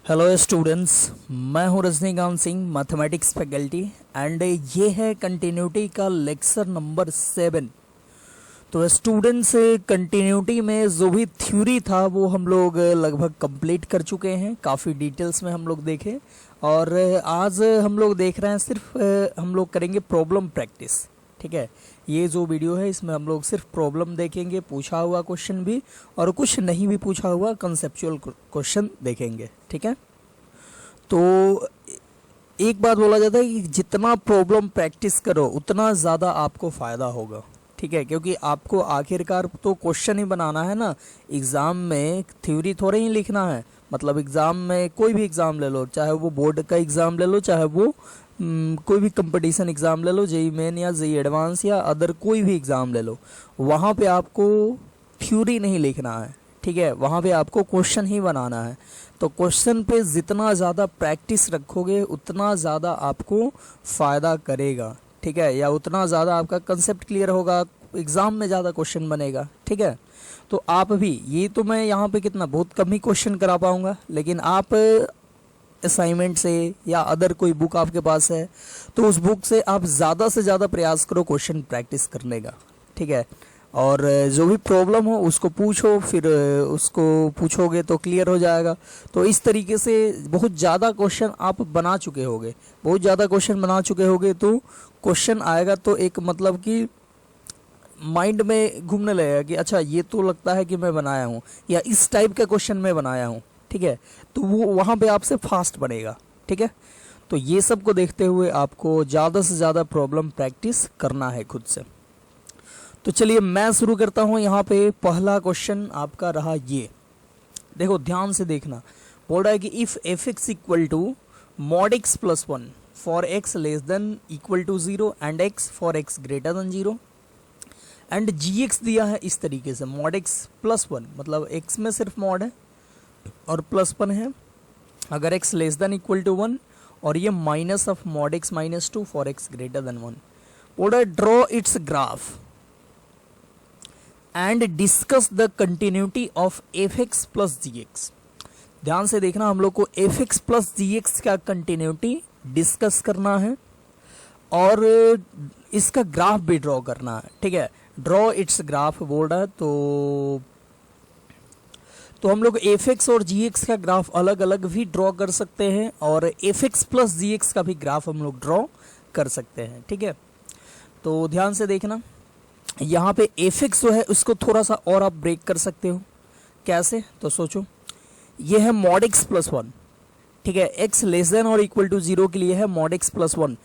Hello students, मैं हूं Rajinikanth Singh, mathematics faculty and ये है कंटिन्यूटी का लेक्चर नंबर 7। तो स्टूडेंट्स, कंटिन्यूटी में जो भी थ्योरी था वो हम लोग लगभग कंप्लीट कर चुके हैं, काफ़ी डिटेल्स में हम लोग देखे। और आज हम लोग देख रहे हैं सिर्फ हम लोग करेंगे प्रॉब्लम प्रैक्टिस। ठीक है, ये जो वीडियो है इसमें हम लोग सिर्फ प्रॉब्लम देखेंगे, पूछा हुआ क्वेश्चन भी और कुछ नहीं भी पूछा हुआ कंसेप्चुअल क्वेश्चन देखेंगे। ठीक है, तो एक बात बोला जाता है कि जितना प्रॉब्लम प्रैक्टिस करो उतना ज़्यादा आपको फ़ायदा होगा। ठीक है, क्योंकि आपको आखिरकार तो क्वेश्चन ही बनाना है ना, एग्ज़ाम में थ्योरी थोड़े ही लिखना है। मतलब एग्ज़ाम में कोई भी एग्ज़ाम ले लो, चाहे वो बोर्ड का एग्ज़ाम ले लो, चाहे वो कोई भी कंपटीशन एग्ज़ाम ले लो, जेई मेन या जेई एडवांस या अदर कोई भी एग्ज़ाम ले लो, वहाँ पे आपको थ्योरी नहीं लिखना है। ठीक है, वहाँ पे आपको क्वेश्चन ही बनाना है। तो क्वेश्चन पे जितना ज़्यादा प्रैक्टिस रखोगे उतना ज़्यादा आपको फ़ायदा करेगा। ठीक है, या उतना ज़्यादा आपका कंसेप्ट क्लियर होगा, एग्ज़ाम में ज़्यादा क्वेश्चन बनेगा। ठीक है, तो आप भी, ये तो मैं यहाँ पे कितना बहुत कम ही क्वेश्चन करा पाऊँगा, लेकिन आप असाइनमेंट से या अदर कोई बुक आपके पास है तो उस बुक से आप ज़्यादा से ज़्यादा प्रयास करो क्वेश्चन प्रैक्टिस करने का। ठीक है, और जो भी प्रॉब्लम हो उसको पूछो, फिर उसको पूछोगे तो क्लियर हो जाएगा। तो इस तरीके से बहुत ज़्यादा क्वेश्चन आप बना चुके होगे, बहुत ज़्यादा क्वेश्चन बना चुके होगे, तो क्वेश्चन आएगा तो एक मतलब कि माइंड में घूमने लगेगा कि अच्छा ये तो लगता है कि मैं बनाया हूँ, या इस टाइप का क्वेश्चन मैं बनाया हूँ। ठीक है, तो वो वहाँ पे आपसे फास्ट बनेगा। ठीक है, तो ये सब को देखते हुए आपको ज़्यादा से ज़्यादा प्रॉब्लम प्रैक्टिस करना है खुद से। तो चलिए मैं शुरू करता हूँ। यहाँ पे पहला क्वेश्चन आपका रहा ये, देखो ध्यान से देखना। बोल रहा है कि if F x equal to mod X plus 1 for X less than equal to 0 and X for x greater than 0 and G X दिया है इस तरीके से, मॉड एक्स प्लस 1 मतलब एक्स में सिर्फ मॉड है और प्लस 1 है अगर x less than equal to 1, और ये minus of mod x minus 2 for x greater than 1। बोल रहा है draw its graph and discuss the continuity of f x plus g x. ध्यान से देखना, हम लोग को f x plus g x का कंटिन्यूटी डिस्कस करना है और इसका ग्राफ भी ड्रॉ करना है। ठीक है, ड्रॉ इट्स ग्राफ बोल रहा है, तो हम लोग एफ एक्स और जी एक्स का ग्राफ अलग अलग भी ड्रॉ कर सकते हैं और F x plus g x का भी ग्राफ हम लोग ड्रॉ कर सकते हैं। ठीक है, तो ध्यान से देखना, यहाँ पे एफ एक्स जो है उसको थोड़ा सा और आप ब्रेक कर सकते हो। कैसे, तो सोचो, ये है मॉड एक्स प्लस 1। ठीक है, एक्स लेस देन और इक्वल टू 0 के लिए है मॉड एक्स प्लस 1,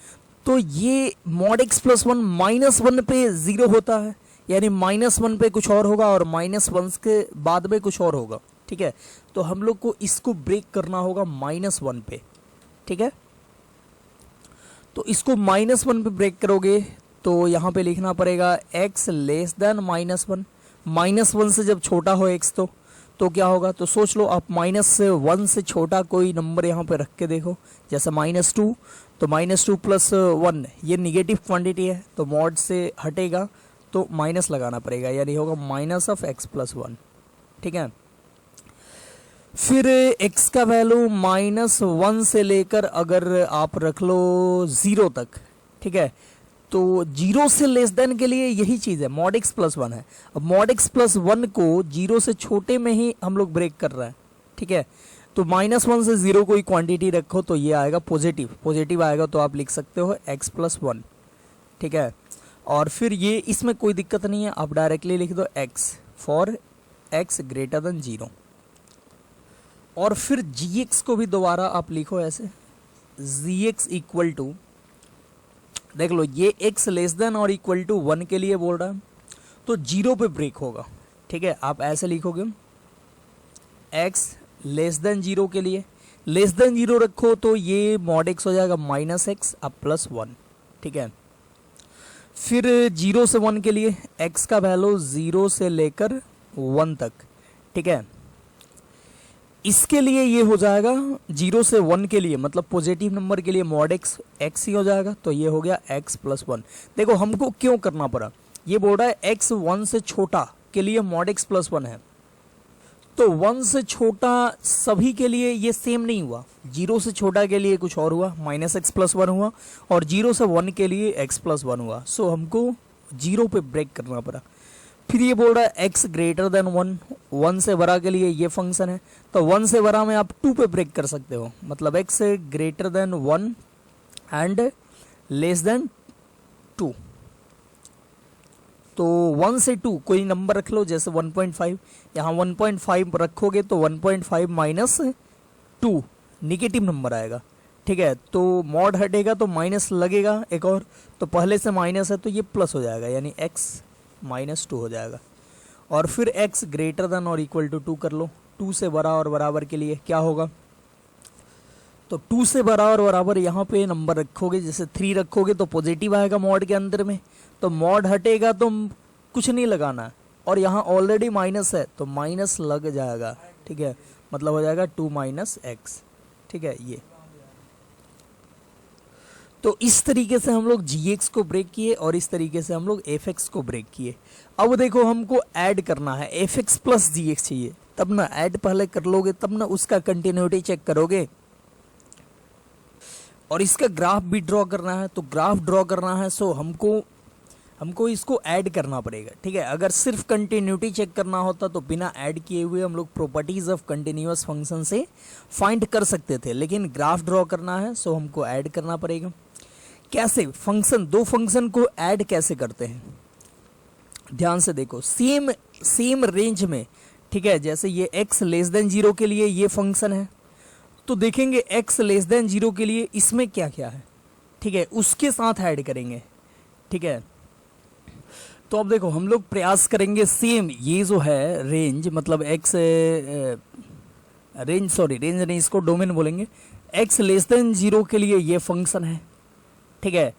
तो ये मॉड एक्स प्लस 1 माइनस 1 पे 0 होता है, यानी माइनस 1 पे कुछ और होगा और माइनस 1 के बाद में कुछ और होगा। ठीक है, तो हम लोग को इसको ब्रेक करना होगा माइनस 1 पे। ठीक है, तो इसको माइनस 1 पे ब्रेक करोगे तो यहाँ पे लिखना पड़ेगा x less than minus 1। Minus 1 से जब छोटा हो x तो क्या होगा, तो सोच लो आप, माइनस से 1 से छोटा कोई नंबर यहाँ पे रख के देखो, जैसे माइनस 2, तो माइनस 2 प्लस 1 ये निगेटिव क्वांटिटी है, तो मॉड से हटेगा तो माइनस लगाना पड़ेगा, यानी होगा माइनस ऑफ x प्लस 1। ठीक है, फिर x का वैल्यू माइनस 1 से लेकर अगर आप रख लो 0 तक। ठीक है, तो 0 से लेस देन के लिए यही चीज़ है, मॉड एक्स प्लस 1 है। अब मॉड एक्स प्लस 1 को 0 से छोटे में ही हम लोग ब्रेक कर रहे हैं। ठीक है, तो माइनस 1 से 0 कोई क्वांटिटी रखो तो ये आएगा पॉजिटिव, पॉजिटिव आएगा तो आप लिख सकते हो x प्लस 1। ठीक है, और फिर ये इसमें कोई दिक्कत नहीं है, आप डायरेक्टली लिख दो x for x greater than 0, और फिर जी एक्स को भी दोबारा आप लिखो ऐसे, जी एक्स इक्वल टू, देख लो ये x लेस देन और इक्वल टू 1 के लिए बोल रहा है तो 0 पे ब्रेक होगा। ठीक है, आप ऐसे लिखोगे x लेस देन 0 के लिए, लेस देन 0 रखो तो ये मॉड x हो जाएगा माइनस एक्स अब प्लस 1। ठीक है, फिर 0 से 1 के लिए x का वैल्यू 0 से लेकर 1 तक। ठीक है, इसके लिए ये हो जाएगा 0 से 1 के लिए, मतलब पॉजिटिव नंबर के लिए मॉड x ही हो जाएगा, तो ये हो गया x प्लस 1। देखो हमको क्यों करना पड़ा, ये बोल रहा है x 1 से छोटा के लिए मॉड x प्लस 1 है, तो 1 से छोटा सभी के लिए ये सेम नहीं हुआ, 0 से छोटा के लिए कुछ और हुआ, -x+1 हुआ, और 0 से 1 के लिए x+1 हुआ। सो हमको 0 पे ब्रेक करना पड़ा। फिर ये बोल रहा है x ग्रेटर देन 1, 1 से बड़ा के लिए ये फंक्शन है, तो 1 से बड़ा में आप 2 पे ब्रेक कर सकते हो, मतलब x greater than 1 and less than 2। तो 1 से 2 कोई नंबर रख लो, जैसे 1.5, यहाँ 1.5 रखोगे तो 1.5 माइनस 2 निगेटिव नंबर आएगा, ठीक है। तो मॉड हटेगा तो माइनस लगेगा एक और, तो पहले से माइनस है तो ये प्लस हो जाएगा, यानी x -2 हो जाएगा। और फिर x ग्रेटर देन और इक्वल टू 2 कर लो, 2 से बड़ा और बराबर के लिए क्या होगा, तो 2 से बड़ा और बराबर यहाँ पे नंबर रखोगे, जैसे 3 रखोगे तो पॉजिटिव आएगा मॉड के अंदर में, तो मॉड हटेगा तो कुछ नहीं लगाना है, और यहाँ ऑलरेडी माइनस है तो माइनस लग जाएगा, ठीक है, मतलब हो जाएगा 2 - x, ठीक है। ये तो इस तरीके से हम लोग gx को ब्रेक किए और इस तरीके से हम लोग fx को ब्रेक किए। अब देखो हमको ऐड करना है, fx प्लस gx चाहिए, तब ना ऐड पहले कर लोगे, तब ना उसका कंटिन्यूटी चेक करोगे। और इसका ग्राफ भी ड्रॉ करना है, तो ग्राफ ड्रॉ करना है, सो हमको इसको ऐड करना पड़ेगा, ठीक है। अगर सिर्फ कंटिन्यूटी चेक करना होता तो बिना ऐड किए हुए हम लोग प्रॉपर्टीज ऑफ कंटिन्यूअस फंक्शन से फाइंड कर सकते थे, लेकिन ग्राफ ड्रॉ करना है सो हमको ऐड करना पड़ेगा। कैसे फंक्शन, दो फंक्शन को ऐड कैसे करते हैं, ध्यान से देखो, सेम रेंज में, ठीक है। जैसे ये x लेस देन 0 के लिए ये फंक्शन है, तो देखेंगे x लेस देन 0 के लिए इसमें क्या क्या है, ठीक है, उसके साथ ऐड करेंगे, ठीक है। तो अब देखो हम लोग प्रयास करेंगे सेम, ये जो है रेंज, मतलब x रेंज नहीं, इसको डोमेन बोलेंगे, x लेस देन 0 के लिए ये फंक्शन है, ठीक है,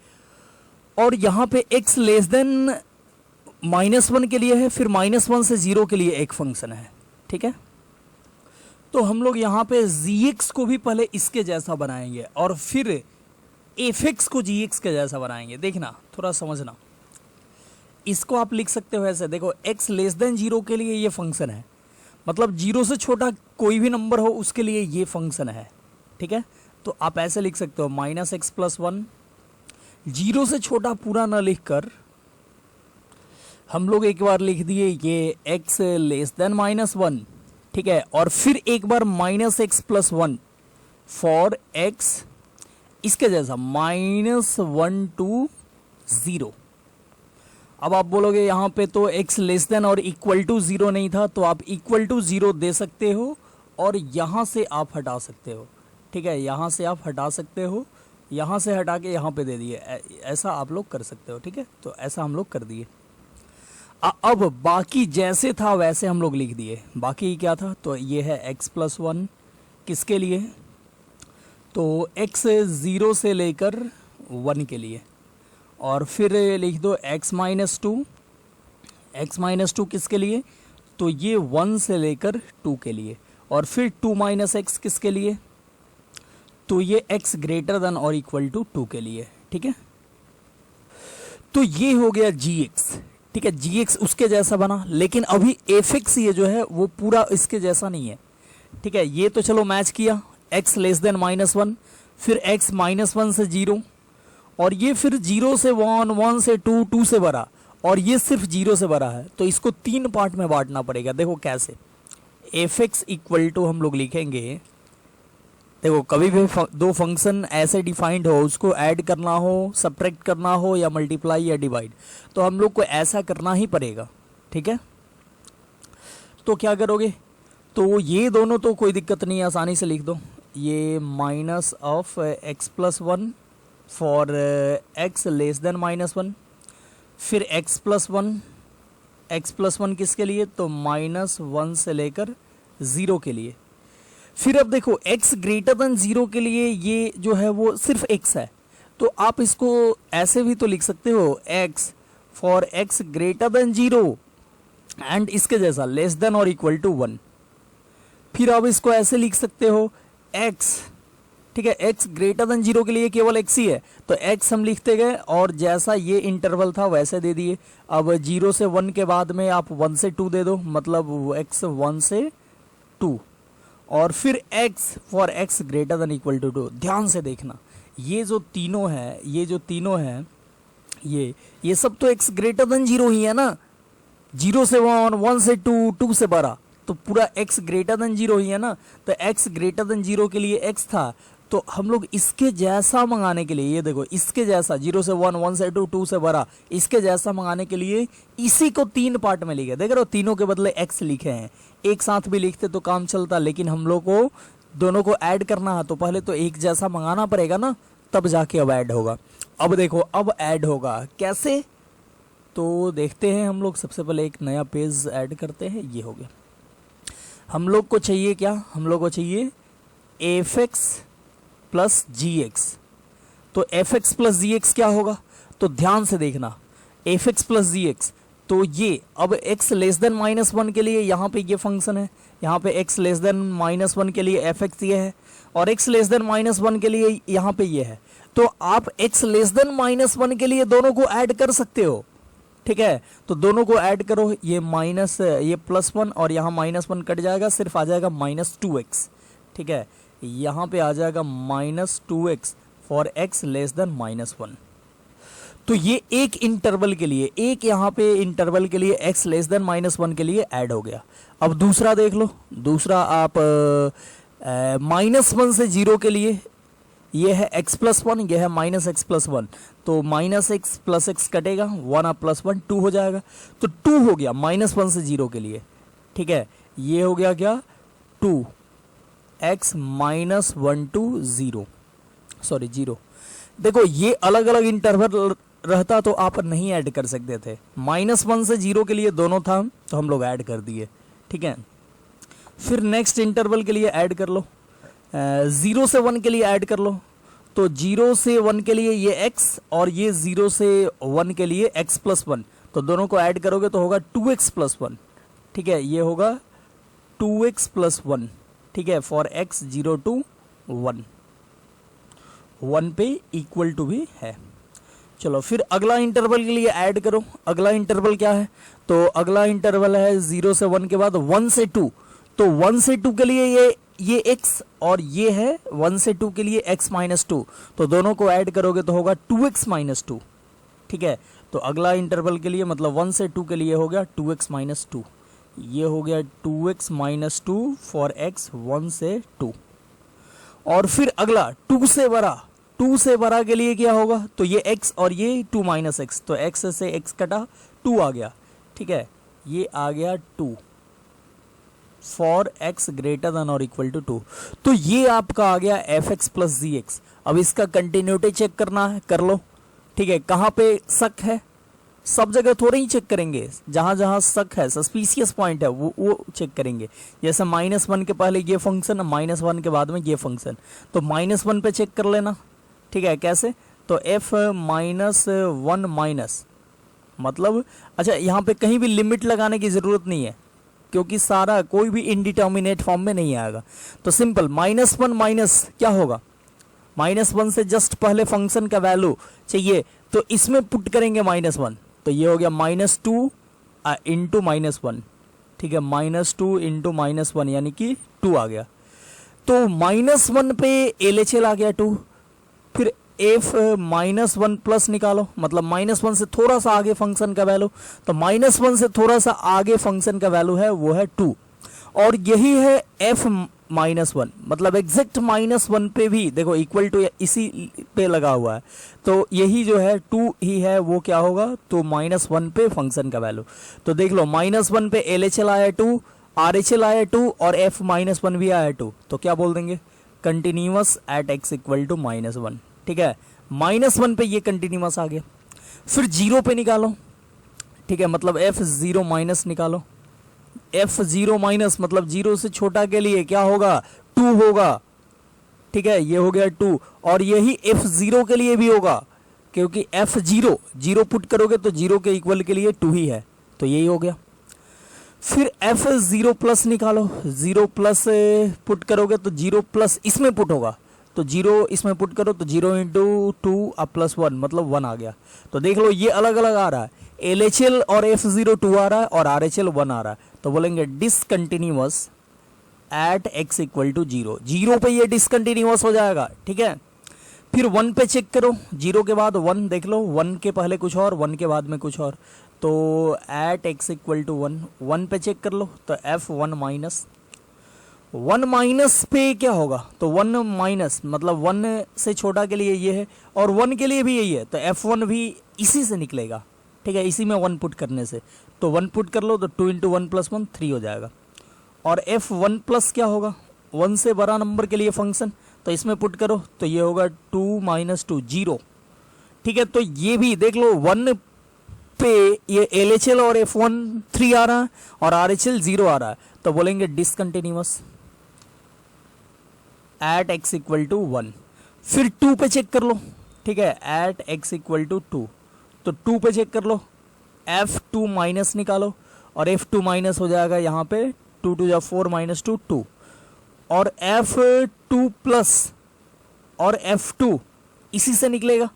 और यहाँ पे x लेस देन -1 के लिए है, फिर -1 से 0 के लिए एक फंक्शन है, ठीक है। तो हम लोग यहाँ पे gx को भी पहले इसके जैसा बनाएंगे और फिर fx को gx के जैसा बनाएंगे। देखना, थोड़ा समझना, इसको आप लिख सकते हो ऐसे, देखो x लेस देन 0 के लिए ये फंक्शन है, मतलब 0 से छोटा कोई भी नंबर हो उसके लिए ये फंक्शन है, ठीक है। तो आप ऐसे लिख सकते हो -x+1, 0 से छोटा पूरा ना लिखकर हम लोग एक बार लिख दिए ये x लेस देन -1, ठीक है, और फिर एक बार -x+1 फॉर x इसके जैसा -1 to 0। अब आप बोलोगे यहाँ पे तो x लेस देन और इक्वल टू 0 नहीं था, तो आप इक्वल टू 0 दे सकते हो और यहाँ से आप हटा सकते हो, ठीक है, यहाँ से आप हटा सकते हो, यहाँ से हटा के यहाँ पे दे दिए, ऐसा आप लोग कर सकते हो, ठीक है। तो ऐसा हम लोग कर दिए। अब बाकी जैसे था वैसे हम लोग लिख दिए। बाकी क्या था, तो ये है x+1 किसके लिए, तो x 0 से लेकर 1 के लिए, और फिर लिख दो x-2 किसके लिए, तो ये 1 से लेकर 2 के लिए, और फिर 2 - x किसके लिए, तो ये x ग्रेटर देन और इक्वल टू 2 के लिए, ठीक है। तो ये हो गया gx, ठीक है, gx उसके जैसा बना, लेकिन अभी fx ये जो है वो पूरा इसके जैसा नहीं है, ठीक है। ये तो चलो मैच किया, x लेस देन -1, फिर x -1 से 0, और ये फिर 0 से 1, 1 से 2, 2 से बड़ा, और ये सिर्फ 0 से बड़ा है, तो इसको 3 पार्ट में बांटना पड़ेगा। देखो कैसे, fx इक्वल टू हम लोग लिखेंगे, देखो कभी भी दो फंक्शन ऐसे डिफाइंड हो, उसको ऐड करना हो, सब्ट्रैक्ट करना हो, या मल्टीप्लाई या डिवाइड, तो हम लोग को ऐसा करना ही पड़ेगा, ठीक है। तो क्या करोगे, तो ये दोनों तो कोई दिक्कत नहीं है, आसानी से लिख दो, ये -(x+1) for x less than -1, फिर x+1 किसके लिए, तो -1 से लेकर 0 के लिए। फिर अब देखो x ग्रेटर देन 0 के लिए ये जो है वो सिर्फ x है, तो आप इसको ऐसे भी तो लिख सकते हो, x for x greater than 0 and इसके जैसा लेस देन और इक्वल टू 1। फिर आप इसको ऐसे लिख सकते हो x, ठीक है, x ग्रेटर देन 0 के लिए केवल x ही है, तो x हम लिखते गए और जैसा ये इंटरवल था वैसे दे दिए। अब 0 से 1 के बाद में आप 1 से 2 दे दो, मतलब x 1 से 2 और फिर x for x greater than equal to 2। ध्यान से देखना, ये जो तीनों है ये सब तो x ग्रेटर देन 0 ही है ना। 0 से 1, 1 से 2, 2 से 12, तो पूरा x ग्रेटर देन 0 ही है ना। तो x ग्रेटर देन 0 के लिए x था, तो हम लोग इसके जैसा मंगाने के लिए, ये देखो इसके जैसा 0 से 1, 1 से 2, 2 से 12, इसके जैसा मंगाने के लिए इसी को 3 पार्ट में लिखे। देख रहे हो, तीनों के बदले x लिखे हैं। एक साथ भी लिखते तो काम चलता, लेकिन हम लोग को दोनों को ऐड करना है, तो पहले तो एक जैसा मंगाना पड़ेगा ना, तब जाके अब ऐड होगा। अब देखो, अब ऐड होगा कैसे, तो देखते हैं हम लोग। सबसे पहले एक नया पेज ऐड करते हैं। ये हो गया। हम लोग को चाहिए क्या, हम लोग को चाहिए fx प्लस gx। तो fx प्लस gx क्या होगा, तो ध्यान से देखना, fx प्लस gx, तो ये अब x लेस देन -1 के लिए यहाँ पे ये फंक्शन है, यहाँ पे x लेस देन -1 के लिए fx ये है, और x लेस देन -1 के लिए यहाँ पे ये है। तो आप x लेस देन -1 के लिए दोनों को ऐड कर सकते हो, ठीक है। तो दोनों को ऐड करो, ये +1 और यहाँ -1 कट जाएगा, सिर्फ आ जाएगा -2x, ठीक है। यहाँ पे आ जाएगा -2x for x less than -1। तो ये एक इंटरवल के लिए, एक यहाँ पे इंटरवल के लिए x लेस देन -1 के लिए ऐड हो गया। अब दूसरा देख लो, दूसरा आप -1 से 0 के लिए, ये है x+1, ये है -x+1, तो -x प्लस x कटेगा, 1 और +1 2 हो जाएगा। तो 2 हो गया -1 से 0 के लिए, ठीक है। ये हो गया क्या, 2x -1 to 0, सॉरी 0। देखो, ये अलग अलग इंटरवल रहता तो आप नहीं ऐड कर सकते थे। -1 से 0 के लिए दोनों था, तो हम लोग ऐड कर दिए, ठीक है। फिर नेक्स्ट इंटरवल के लिए ऐड कर लो, 0 से 1 के लिए ऐड कर लो। तो 0 से 1 के लिए ये x, और ये 0 से 1 के लिए x+1, तो दोनों को ऐड करोगे तो होगा 2x+1, ठीक है। ये होगा 2x+1, ठीक है, फॉर x 0 to 1, 1 पे इक्वल टू भी है। चलो फिर अगला इंटरवल के लिए ऐड करो। अगला इंटरवल क्या है, तो अगला इंटरवल है 0 से 1 के बाद 1 से 2। तो 1 से 2 के लिए ये x, और ये है 1 से 2 के लिए x-2, तो दोनों को ऐड करोगे तो होगा 2x-2, ठीक है। तो अगला इंटरवल के लिए, मतलब 1 से 2 के लिए हो गया 2x-2, ये हो गया 2x-2 फॉर x 1 से 2। और फिर अगला 2 से बड़ा के लिए क्या होगा, तो ये x और ये 2 -x, तो x से x कटा, 2 आ गया, ठीक है। ये आ गया 2 फॉर x ग्रेटर देन और इक्वल टू 2। तो ये आपका आ गया fx प्लस gx। अब इसका कंटिन्यूटी चेक करना है, कर लो, ठीक है। कहाँ पे शक है, सब जगह थोड़े ही चेक करेंगे, जहां जहां शक है, सस्पिशियस पॉइंट है, वो चेक करेंगे। जैसे -1 के पहले ये फंक्शन, -1 के बाद में ये फंक्शन, तो -1 पे चेक कर लेना, ठीक है। कैसे, तो f -1 मतलब, अच्छा यहाँ पे कहीं भी लिमिट लगाने की जरूरत नहीं है, क्योंकि सारा कोई भी इनडिटर्मिनेट फॉर्म में नहीं आएगा। तो सिंपल -1 माइनस क्या होगा, -1 से जस्ट पहले फंक्शन का वैल्यू चाहिए, तो इसमें पुट करेंगे -1, तो ये हो गया -2 इंटू -1, ठीक है। -2 इंटू -1 यानी कि 2 आ गया। तो -1 पे LHL आ गया 2। फिर f -1 प्लस निकालो, मतलब -1 से थोड़ा सा आगे फंक्शन का वैल्यू, तो -1 से थोड़ा सा आगे फंक्शन का वैल्यू है, वो है 2। और यही है f -1, मतलब एग्जैक्ट -1 पे भी देखो इक्वल टू इसी पे लगा हुआ है, तो यही जो है 2 ही है, वो क्या होगा, तो -1 पे फंक्शन का वैल्यू। तो देख लो, -1 पे LHL आया 2, RHL आया 2, और f -1 भी आया 2, तो क्या बोल देंगे, continuous at x equal to -1, ठीक है। -1 पे ये कंटिन्यूअस आ गया। फिर 0 पे निकालो, ठीक है, मतलब f0 माइनस निकालो। f0 माइनस मतलब 0 से छोटा के लिए क्या होगा, 2 होगा, ठीक है, ये हो गया 2। और यही f0 के लिए भी होगा, क्योंकि f0 0 पुट करोगे तो 0 के इक्वल के लिए 2 ही है, तो यही हो गया। फिर f0 प्लस निकालो, 0 प्लस पुट करोगे तो 0 प्लस इसमें पुट होगा, तो 0 इसमें पुट करो तो 0 इंटू 2 प्लस 1 मतलब 1 आ गया। तो देख लो ये अलग अलग आ रहा है, LHL और f0 2 आ रहा है और RHL 1 आ रहा है, तो बोलेंगे discontinuous at x equal to zero, zero पे ये डिसकंटिन्यूअस हो जाएगा, ठीक है। फिर 1 पे चेक करो, जीरो के बाद 1 देख लो, 1 के पहले कुछ और, 1 के बाद में कुछ और, तो एट एक्स इक्वल टू 1, 1 पे चेक कर लो तो एफ 1 माइनस, 1 माइनस पे क्या होगा, तो 1 माइनस मतलब 1 से छोटा के लिए ये है और 1 के लिए भी यही है, तो F1 भी इसी से निकलेगा, ठीक है, इसी में 1 पुट करने से, तो 1 पुट कर लो तो 2 इंटू 1 प्लस 1 3 हो जाएगा। और F1 प्लस क्या होगा, 1 से बड़ा नंबर के लिए फंक्शन, तो इसमें पुट करो तो ये होगा 2 माइनस 2 0, ठीक है। तो ये भी देख लो 1 पे ये LHL और F1 3 आ रहा है और RHL 0 आ रहा है, तो बोलेंगे discontinuous at x equal to 1। फिर 2 पे चेक कर लो, ठीक है, एट एक्स इक्वल टू 2, तो 2 पे चेक कर लो, F2 माइनस निकालो और F2 माइनस हो जाएगा यहाँ पे 2 2 4 माइनस 2 2, और F2 प्लस और F2 इसी से निकलेगा,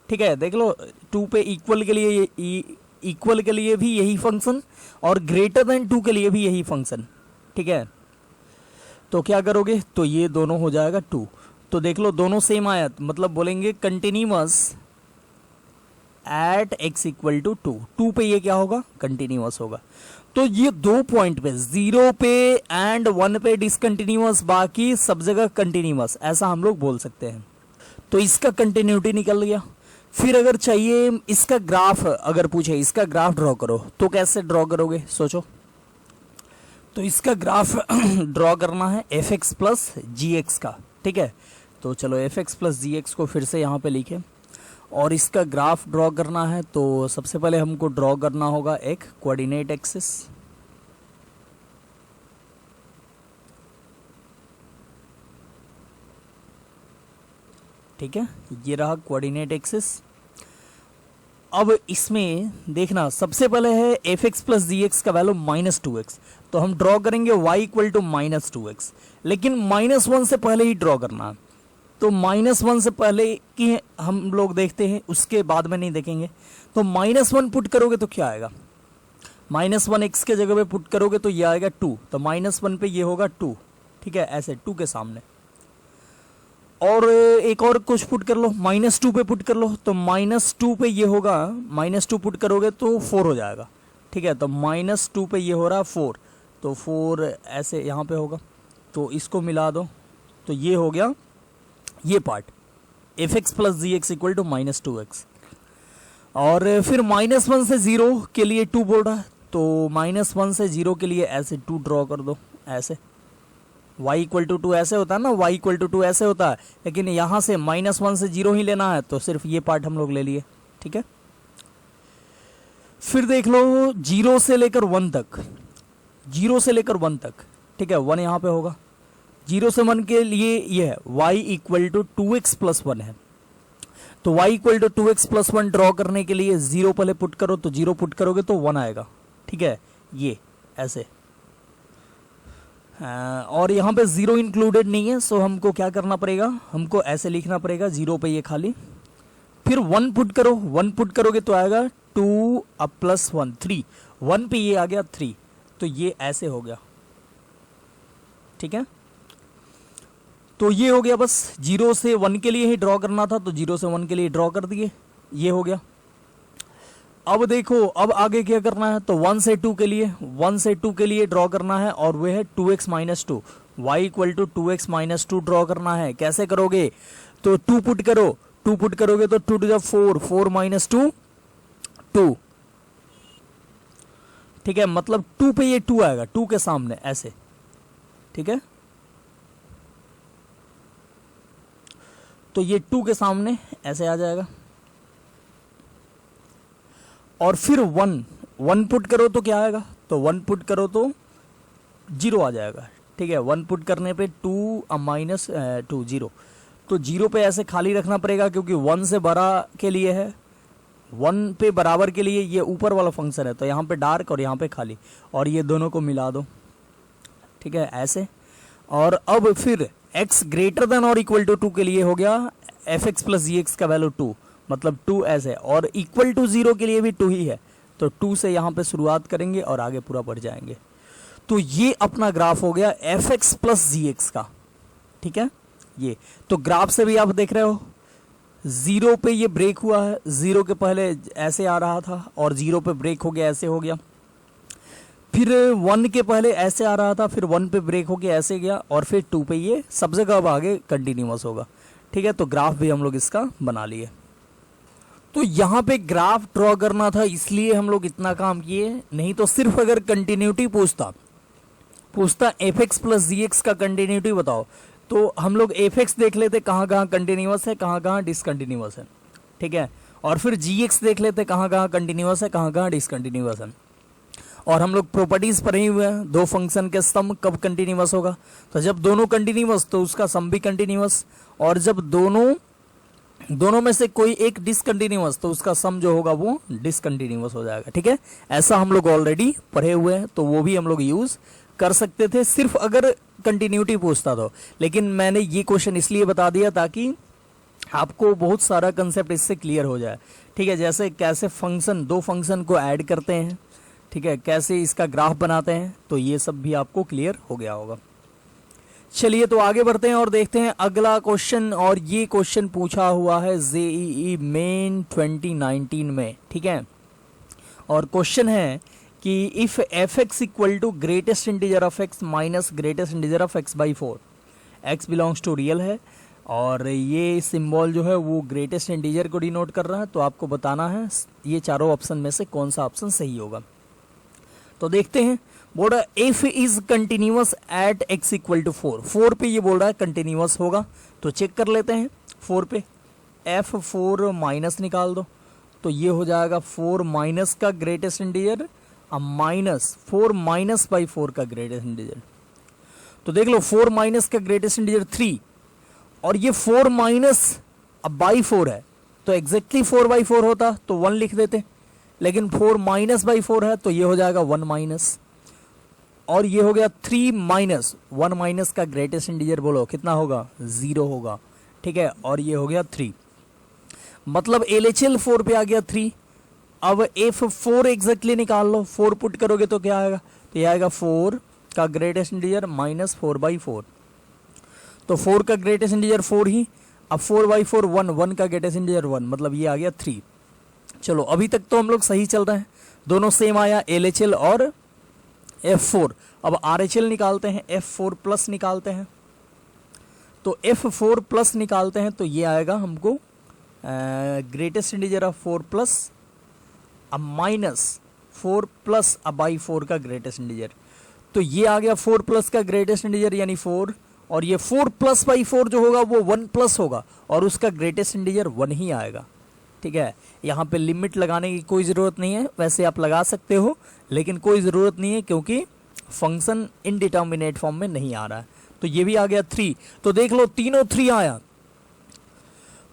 ठीक है। देख लो 2 पे इक्वल के लिए इक्वल के लिए भी यही फंक्शन और ग्रेटर देन 2 के लिए भी यही फंक्शन, ठीक है। तो क्या करोगे, तो ये दोनों हो जाएगा 2, तो देख लो दोनों सेम आया, मतलब बोलेंगे continuous at x equal to 2, 2 पे ये क्या होगा, कंटिन्यूअस होगा। तो ये 2 पॉइंट पे 0 पे एंड 1 पे डिसकंटिन्यूअस, बाकी सब जगह कंटिन्यूअस, ऐसा हम लोग बोल सकते हैं। तो इसका कंटिन्यूटी निकल गया। फिर अगर चाहिए इसका ग्राफ, अगर पूछे इसका ग्राफ ड्रॉ करो तो कैसे ड्रॉ करोगे, सोचो। तो इसका ग्राफ ड्रॉ करना है F x plus g x का, ठीक है। तो चलो F x plus g x को फिर से यहाँ पे लिखें और इसका ग्राफ ड्रॉ करना है, तो सबसे पहले हमको ड्रॉ करना होगा एक कोऑर्डिनेट एक्सिस, ठीक है, ये रहा कोऑर्डिनेट एक्सिस। अब इसमें देखना सबसे पहले है F x plus g x का वैल्यू -2x, तो हम ड्रॉ करेंगे y इक्वल टू -2x, लेकिन -1 से पहले ही ड्रॉ करना है। तो -1 से पहले की हम लोग देखते हैं, उसके बाद में नहीं देखेंगे। तो -1 पुट करोगे तो क्या आएगा, -1 x के जगह पे पुट करोगे तो ये आएगा 2, तो -1 पे ये होगा 2, ठीक है, ऐसे 2 के सामने। और एक और कुछ पुट कर लो, -2 पे पुट कर लो, तो -2 पे ये होगा, -2 पुट करोगे तो 4 हो जाएगा, ठीक है। तो -2 पे ये हो रहा 4, तो 4 ऐसे यहाँ पे होगा, तो इसको मिला दो, तो ये हो गया ये part f x plus g x equal to -2x। और फिर -1 से 0 के लिए 2 बोल रहा है, तो -1 से 0 के लिए ऐसे 2 ड्रॉ कर दो, ऐसे y इक्वल टू 2 ऐसे होता है ना, y इक्वल टू 2 ऐसे होता है, लेकिन यहाँ से -1 से 0 ही लेना है, तो सिर्फ ये पार्ट हम लोग ले लिए, ठीक है। फिर देख लो 0 से लेकर 1 तक, 0 से लेकर 1 तक, ठीक है, 1 यहाँ पे होगा। 0 से 1 के लिए ये है y equal to 2x plus 1 है, तो y equal to 2x plus 1 draw करने के लिए 0 पहले पुट करो, तो 0 पुट करोगे तो 1 आएगा, ठीक है, ये ऐसे। और यहाँ पे 0 इंक्लूडेड नहीं है, सो हमको क्या करना पड़ेगा, हमको ऐसे लिखना पड़ेगा 0 पे ये खाली, फिर 1 पुट करो, 1 पुट करोगे तो आएगा 2 अब प्लस 1 3, 1 पे ये आ गया 3, तो ये ऐसे हो गया, ठीक है। तो ये हो गया, बस 0 से 1 के लिए ही ड्रॉ करना था, तो 0 से 1 के लिए ड्रॉ कर दिए, ये हो गया। अब देखो अब आगे क्या करना है, तो 1 से 2 के लिए, 1 से 2 के लिए ड्रॉ करना है, और वो है 2x minus 2, y equal to 2x minus 2 draw करना है। कैसे करोगे, तो 2 पुट करो, 2 पुट करोगे तो 2 टू 4, 4 माइनस 2 2, ठीक है, मतलब 2 पे ये 2 आएगा, 2 के सामने ऐसे, ठीक है। तो ये 2 के सामने ऐसे आ जाएगा, और फिर 1 पुट करो तो क्या आएगा, तो 1 पुट करो तो 0 आ जाएगा, ठीक है। 1 पुट करने पे 2 माइनस 2 0, तो 0 पे ऐसे खाली रखना पड़ेगा, क्योंकि 1 से बड़ा के लिए है, 1 पे बराबर के लिए ये ऊपर वाला फंक्शन है, तो यहाँ पे डार्क और यहाँ पे खाली, और ये दोनों को मिला दो, ठीक है, ऐसे। और अब फिर x ग्रेटर देन और इक्वल टू 2 के लिए हो गया F x plus g x का वैल्यू 2, मतलब 2 ऐसे, और इक्वल टू 0 के लिए भी 2 ही है, तो 2 से यहाँ पे शुरुआत करेंगे और आगे पूरा बढ़ जाएंगे। तो ये अपना ग्राफ हो गया F x plus g x का, ठीक है। ये तो ग्राफ से भी आप देख रहे हो जीरो पे ये ब्रेक हुआ है, जीरो के पहले ऐसे आ रहा था और जीरो पे ब्रेक हो गया, ऐसे हो गया। फिर वन के पहले ऐसे आ रहा था, फिर वन पे ब्रेक हो गया, ऐसे गया, और फिर टू पे ये सब जगह अब आगे कंटिन्यूअस होगा, ठीक है। तो ग्राफ भी हम लोग इसका बना लिए। तो यहाँ पे ग्राफ ड्रॉ करना था, इसलिए हम लोग इतना काम किए, नहीं तो सिर्फ अगर कंटिन्यूटी पूछता F x plus g x का कंटिन्यूटी बताओ, तो हम लोग एफ एक्स देख लेते कहाँ कहाँ कंटिन्यूअस है, कहाँ कहाँ डिसकंटिन्यूअस है, ठीक है। और फिर जी एक्स देख लेते कहाँ कहाँ कंटिन्यूअस है, कहाँ कहाँ डिसकंटिन्यूअस है। और हम लोग प्रॉपर्टीज पढ़े हुए हैं, दो फंक्शन के सम कब कंटिन्यूअस होगा, तो जब दोनों कंटिन्यूअस तो उसका सम भी कंटिन्यूअस, और जब दोनों में से कोई एक डिसकंटिन्यूअस तो उसका सम जो होगा वो डिसकंटिन्यूअस हो जाएगा, ठीक है। ऐसा हम लोग ऑलरेडी पढ़े हुए हैं, तो वो भी हम लोग यूज कर सकते थे सिर्फ अगर कंटिन्यूटी पूछता तो। लेकिन मैंने ये क्वेश्चन इसलिए बता दिया ताकि आपको बहुत सारा कंसेप्ट इससे क्लियर हो जाए, ठीक है। जैसे कैसे फंक्शन, दो फंक्शन को ऐड करते हैं, ठीक है, कैसे इसका ग्राफ बनाते हैं, तो ये सब भी आपको क्लियर हो गया होगा। चलिए तो आगे बढ़ते हैं और देखते हैं अगला क्वेश्चन। और ये क्वेश्चन पूछा हुआ है जेईई मेन 2019 में, ठीक है। और क्वेश्चन है कि if f x equal to greatest integer of x minus greatest integer of x by 4, x belongs to real है और ये सिंबल जो है वो ग्रेटेस्ट इंटीजर को डिनोट कर रहा है। तो आपको बताना है ये चारों ऑप्शन में से कौन सा ऑप्शन सही होगा। तो देखते हैं, बोल रहा है f is continuous at x equal to 4, 4 पे ये बोल रहा है कंटिन्यूअस होगा, तो चेक कर लेते हैं 4 पे। एफ 4 माइनस निकाल दो, तो ये हो जाएगा 4 माइनस का greatest integer minus 4 minus by 4 का ग्रेटेस्ट इंटीजर। तो देख लो 4 माइनस का ग्रेटेस्ट इंटीजर 3, और ये 4 माइनस अब बाई 4 है, तो एग्जैक्टली 4 बाई 4 होता तो 1 लिख देते, लेकिन 4 माइनस बाई 4 है तो ये हो जाएगा 1 माइनस, और ये हो गया 3 माइनस 1 माइनस का ग्रेटेस्ट इंटीजर बोलो कितना होगा, 0 होगा, ठीक है। और ये हो गया 3, मतलब LHL 4 पे आ गया 3। अब F4 एग्जैक्टली निकाल लो, 4 पुट करोगे तो क्या आएगा, तो ये आएगा 4 का ग्रेटेस्ट इंटीजर माइनस 4 बाई 4, तो 4 का ग्रेटेस्ट इंटीजर 4 ही, अब 4 बाई 4 1 का ग्रेटेस्ट इंटीजर 1, मतलब ये आ गया 3। चलो अभी तक तो हम लोग सही चल रहे हैं, दोनों सेम आया LHL और F4। अब RHL निकालते हैं, F4 प्लस निकालते हैं, तो F4 प्लस निकालते हैं तो ये आएगा हमको ग्रेटेस्ट इंटीजर ऑफ 4 प्लस अब माइनस 4 प्लस अब बाई 4 का ग्रेटेस्ट इंटीजर, तो ये आ गया 4 प्लस का ग्रेटेस्ट इंटीजर यानी 4, और ये 4 प्लस बाई 4 जो होगा वो 1 प्लस होगा और उसका ग्रेटेस्ट इंटीजर 1 ही आएगा, ठीक है। यहाँ पे लिमिट लगाने की कोई ज़रूरत नहीं है, वैसे आप लगा सकते हो लेकिन कोई ज़रूरत नहीं है क्योंकि फंक्शन इनडिटर्मिनेट फॉर्म में नहीं आ रहा है। तो ये भी आ गया 3, तो देख लो तीनों 3 आया,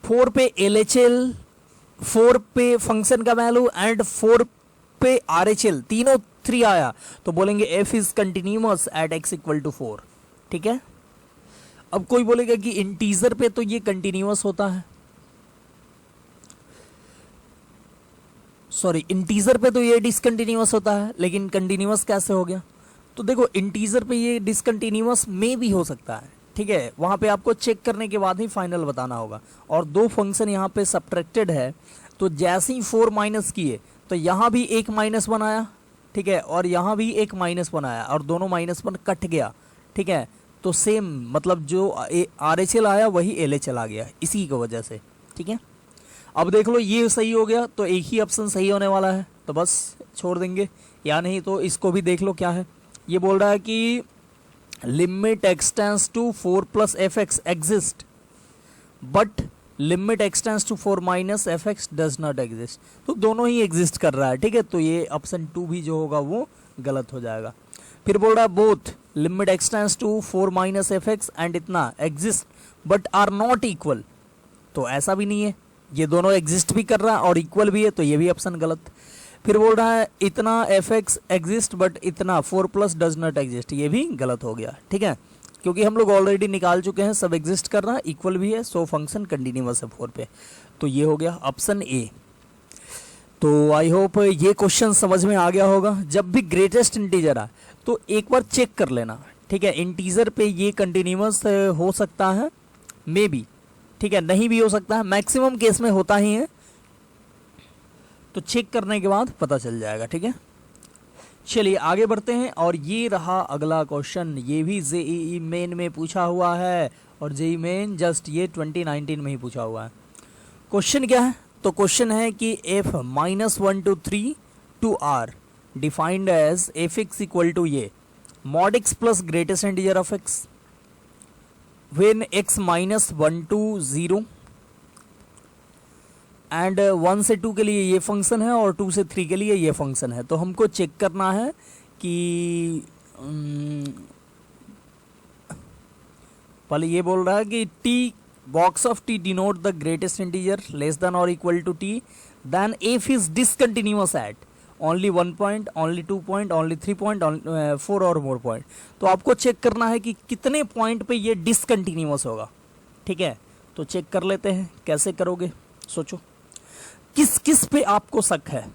4 पे LHL, 4 पे फंक्शन का वैल्यू एंड 4 पे RHL, तीनों 3 आया, तो बोलेंगे f is continuous at x equal to 4, ठीक है। अब कोई बोलेगा कि इंटीजर पे तो ये कंटिन्यूअस होता है, सॉरी इंटीजर पे तो ये डिसकंटिन्यूअस होता है, लेकिन कंटिन्यूअस कैसे हो गया, तो देखो इंटीजर पे ये डिसकंटिन्यूअस में भी हो सकता है, ठीक है। वहां पे आपको चेक करने के बाद ही फाइनल बताना होगा। और दो फंक्शन यहाँ पे सब्ट्रैक्टेड है, तो जैसे ही 4 माइनस किए तो यहाँ भी एक माइनस बनाया, ठीक है, और यहाँ भी एक माइनस बनाया और दोनों माइनस पर कट गया, ठीक है। तो सेम मतलब जो RHL आया वही LHL आ गया इसी की वजह से, ठीक है। अब देख लो ये सही हो गया तो एक ही ऑप्शन सही होने वाला है, तो बस छोड़ देंगे, या नहीं तो इसको भी देख लो क्या है। ये बोल रहा है कि limit x tends to 4 plus f x exist but limit x tends to 4 minus f x does not exist, तो दोनों ही एग्जिस्ट कर रहा है, ठीक है। तो ये ऑप्शन 2 भी जो होगा वो गलत हो जाएगा। फिर बोल रहा है both limit x tends to 4 minus f x and इतना exist but are not equal, तो ऐसा भी नहीं है, ये दोनों एग्जिस्ट भी कर रहा है और इक्वल भी है, तो ये भी ऑप्शन गलत। फिर बोल रहा है इतना एफ एक्स एग्जिस्ट बट इतना 4 प्लस डज नॉट एग्जिस्ट, ये भी गलत हो गया, ठीक है, क्योंकि हम लोग ऑलरेडी निकाल चुके हैं सब एग्जिस्ट कर रहा है, इक्वल भी है, सो फंक्शन कंटिन्यूअस है 4 पे, तो ये हो गया ऑप्शन ए। तो आई होप ये क्वेश्चन समझ में आ गया होगा। जब भी ग्रेटेस्ट इंटीजर आए तो एक बार चेक कर लेना, ठीक है। इंटीजर पे ये कंटिन्यूअस हो सकता है, मे बी, ठीक है, नहीं भी हो सकता है, मैक्सिमम केस में होता ही है, तो चेक करने के बाद पता चल जाएगा, ठीक है। चलिए आगे बढ़ते हैं, और ये रहा अगला क्वेश्चन। ये भी जेईई मेन में पूछा हुआ है, और जेईई मेन जस्ट ये 2019 में ही पूछा हुआ है। क्वेश्चन क्या है? तो क्वेश्चन है कि f -1 to 3 to r defined as f x equal to ये mod x plus greatest integer of x when x -1 to 0 and 1 से 2 के लिए ये फंक्शन है और 2 से 3 के लिए ये फंक्शन है। तो हमको चेक करना है कि पहले ये बोल रहा है कि t box of t denote the greatest integer less than or equal to t, then f is discontinuous at only 1 point, only 2 point, only 3 point, 4 और more point। तो आपको चेक करना है कि कितने पॉइंट पे ये डिसकंटिन्यूअस होगा, ठीक है। तो चेक कर लेते हैं, कैसे करोगे सोचो। किस किस पे आपको शक है?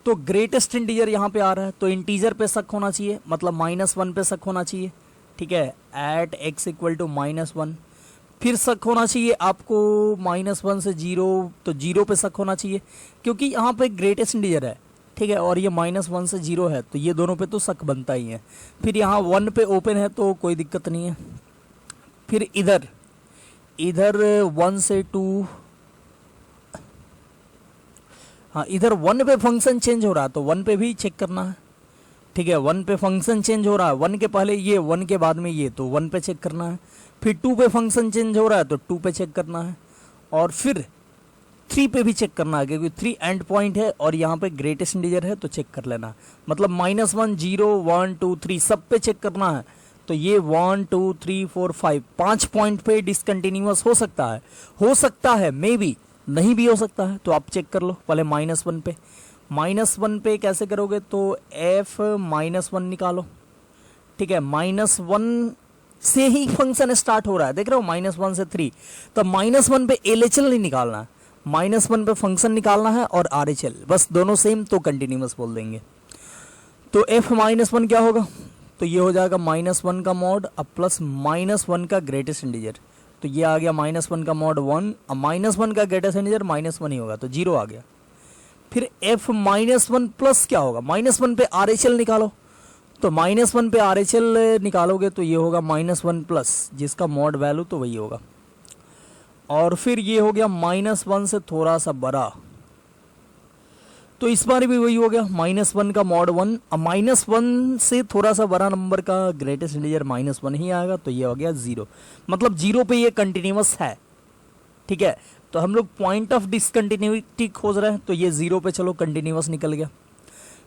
तो ग्रेटेस्ट इंटीजर यहाँ पे आ रहा है, तो इंटीजर पे शक होना चाहिए, मतलब -1 पे शक होना चाहिए, ठीक है, एट x इक्वल टू -1। फिर शक होना चाहिए आपको -1 से 0, तो 0 पे शक होना चाहिए, क्योंकि यहाँ पे ग्रेटेस्ट इंटीजर है, ठीक है, और ये -1 से 0 है, तो ये दोनों पे तो शक बनता ही है। फिर यहाँ 1 पे ओपन है तो कोई दिक्कत नहीं है। फिर इधर 1 से 2, हाँ इधर 1 पे फंक्शन चेंज हो रहा है, तो 1 पे भी चेक करना है, ठीक है। 1 पे फंक्शन चेंज हो रहा है, 1 के पहले ये, 1 के बाद में ये, तो 1 पे चेक करना है। फिर 2 पे फंक्शन चेंज हो रहा है, तो 2 पे चेक करना है, और फिर 3 पे भी चेक करना है, क्योंकि 3 एंड पॉइंट है और यहाँ पे ग्रेटेस्ट इंटीजर है, तो चेक कर लेना। मतलब -1, 0, 1, 2, 3 सब पे चेक करना है। तो ये 1, 2, 3, 4, 5 पॉइंट पे डिसकंटिन्यूअस हो सकता है, मे बी, नहीं भी हो सकता है। तो आप चेक कर लो पहले -1 पे। -1 पे कैसे करोगे? तो f -1 निकालो, ठीक है। -1 से ही फंक्शन स्टार्ट हो रहा है, देख रहे हो, -1 से 3, तो -1 पे LHL नहीं निकालना है, -1 पे फंक्शन निकालना है और RHL, बस दोनों सेम, तो कंटिन्यूअस बोल देंगे। तो f -1 क्या होगा? तो ये हो जाएगा -1 का मॉड अब प्लस -1 का ग्रेटेस्ट इंटीजर, तो ये आ गया -1 का मॉड 1, अब -1 का ग्रेटेस्ट इंटीजर -1 ही होगा, तो 0 आ गया। फिर f -1 प्लस क्या होगा? -1 पे RHL निकालो, तो -1 पे RHL निकालोगे तो ये होगा -1 प्लस, जिसका मॉड वैल्यू तो वही होगा। और फिर ये हो गया -1 से थोड़ा सा बड़ा, तो इस बार भी वही हो गया, -1 का मॉड 1। अब -1 से थोड़ा सा बड़ा नंबर का ग्रेटेस्ट इंटीजर -1 ही आएगा, तो ये हो गया 0। मतलब 0 पे ये कंटिन्यूअस है, ठीक है। तो हम लोग पॉइंट ऑफ डिसकंटिन्यूटी खोज रहे हैं, तो ये 0 पे चलो कंटिन्यूअस निकल गया।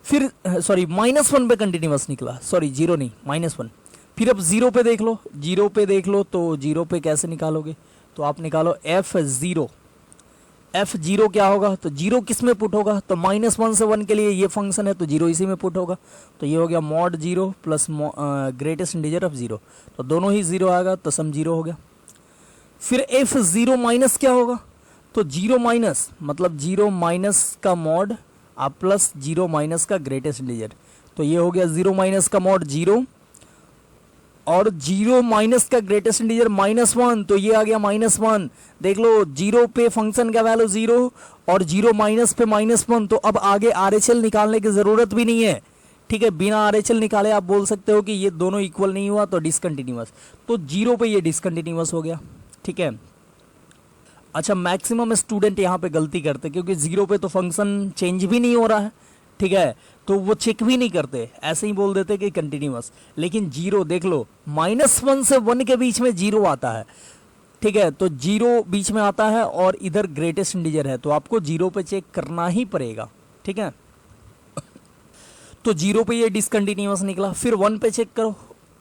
फिर सॉरी -1 पे कंटिन्यूअस निकला, सॉरी 0 नहीं, -1। फिर अब 0 पे देख लो, 0 पे देख लो, तो 0 पे कैसे निकालोगे? तो आप निकालो f0 क्या होगा? तो 0 किस में पुट होगा? तो -1 से 1 के लिए ये फंक्शन है, तो 0 इसी में पुट होगा, तो ये हो गया mod 0 plus greatest integer of 0, तो दोनों ही 0 आएगा, तो सम 0 हो गया। फिर f0 माइनस क्या होगा? तो 0 माइनस मतलब 0 माइनस का मॉड आप प्लस 0 माइनस का ग्रेटेस्ट इंटीजर, तो ये हो गया 0 माइनस का मॉड 0 और 0 माइनस का ग्रेटेस्ट इंटीजर -1, तो ये आ गया -1। देख लो 0 पे फंक्शन का वैल्यू 0 और 0 माइनस पे -1, तो अब आगे RHL निकालने की जरूरत भी नहीं है, ठीक है। बिना RHL निकाले आप बोल सकते हो कि ये दोनों इक्वल नहीं हुआ, तो डिसकंटिन्यूअस, तो 0 पे ये डिसकंटिन्यूअस हो गया, ठीक है। अच्छा, मैक्सिमम स्टूडेंट यहाँ पे गलती करते, क्योंकि 0 पे तो फंक्शन चेंज भी नहीं हो रहा है, ठीक है, तो वो चेक भी नहीं करते, ऐसे ही बोल देते कि कंटिन्यूअस। लेकिन 0 देख लो, -1 से 1 के बीच में 0 आता है, ठीक है, तो 0 बीच में आता है और इधर ग्रेटेस्ट इंटीजर है, तो आपको 0 पे चेक करना ही पड़ेगा, ठीक है। तो 0 पे ये डिसकंटिन्यूअस निकला। फिर 1 पे चेक करो,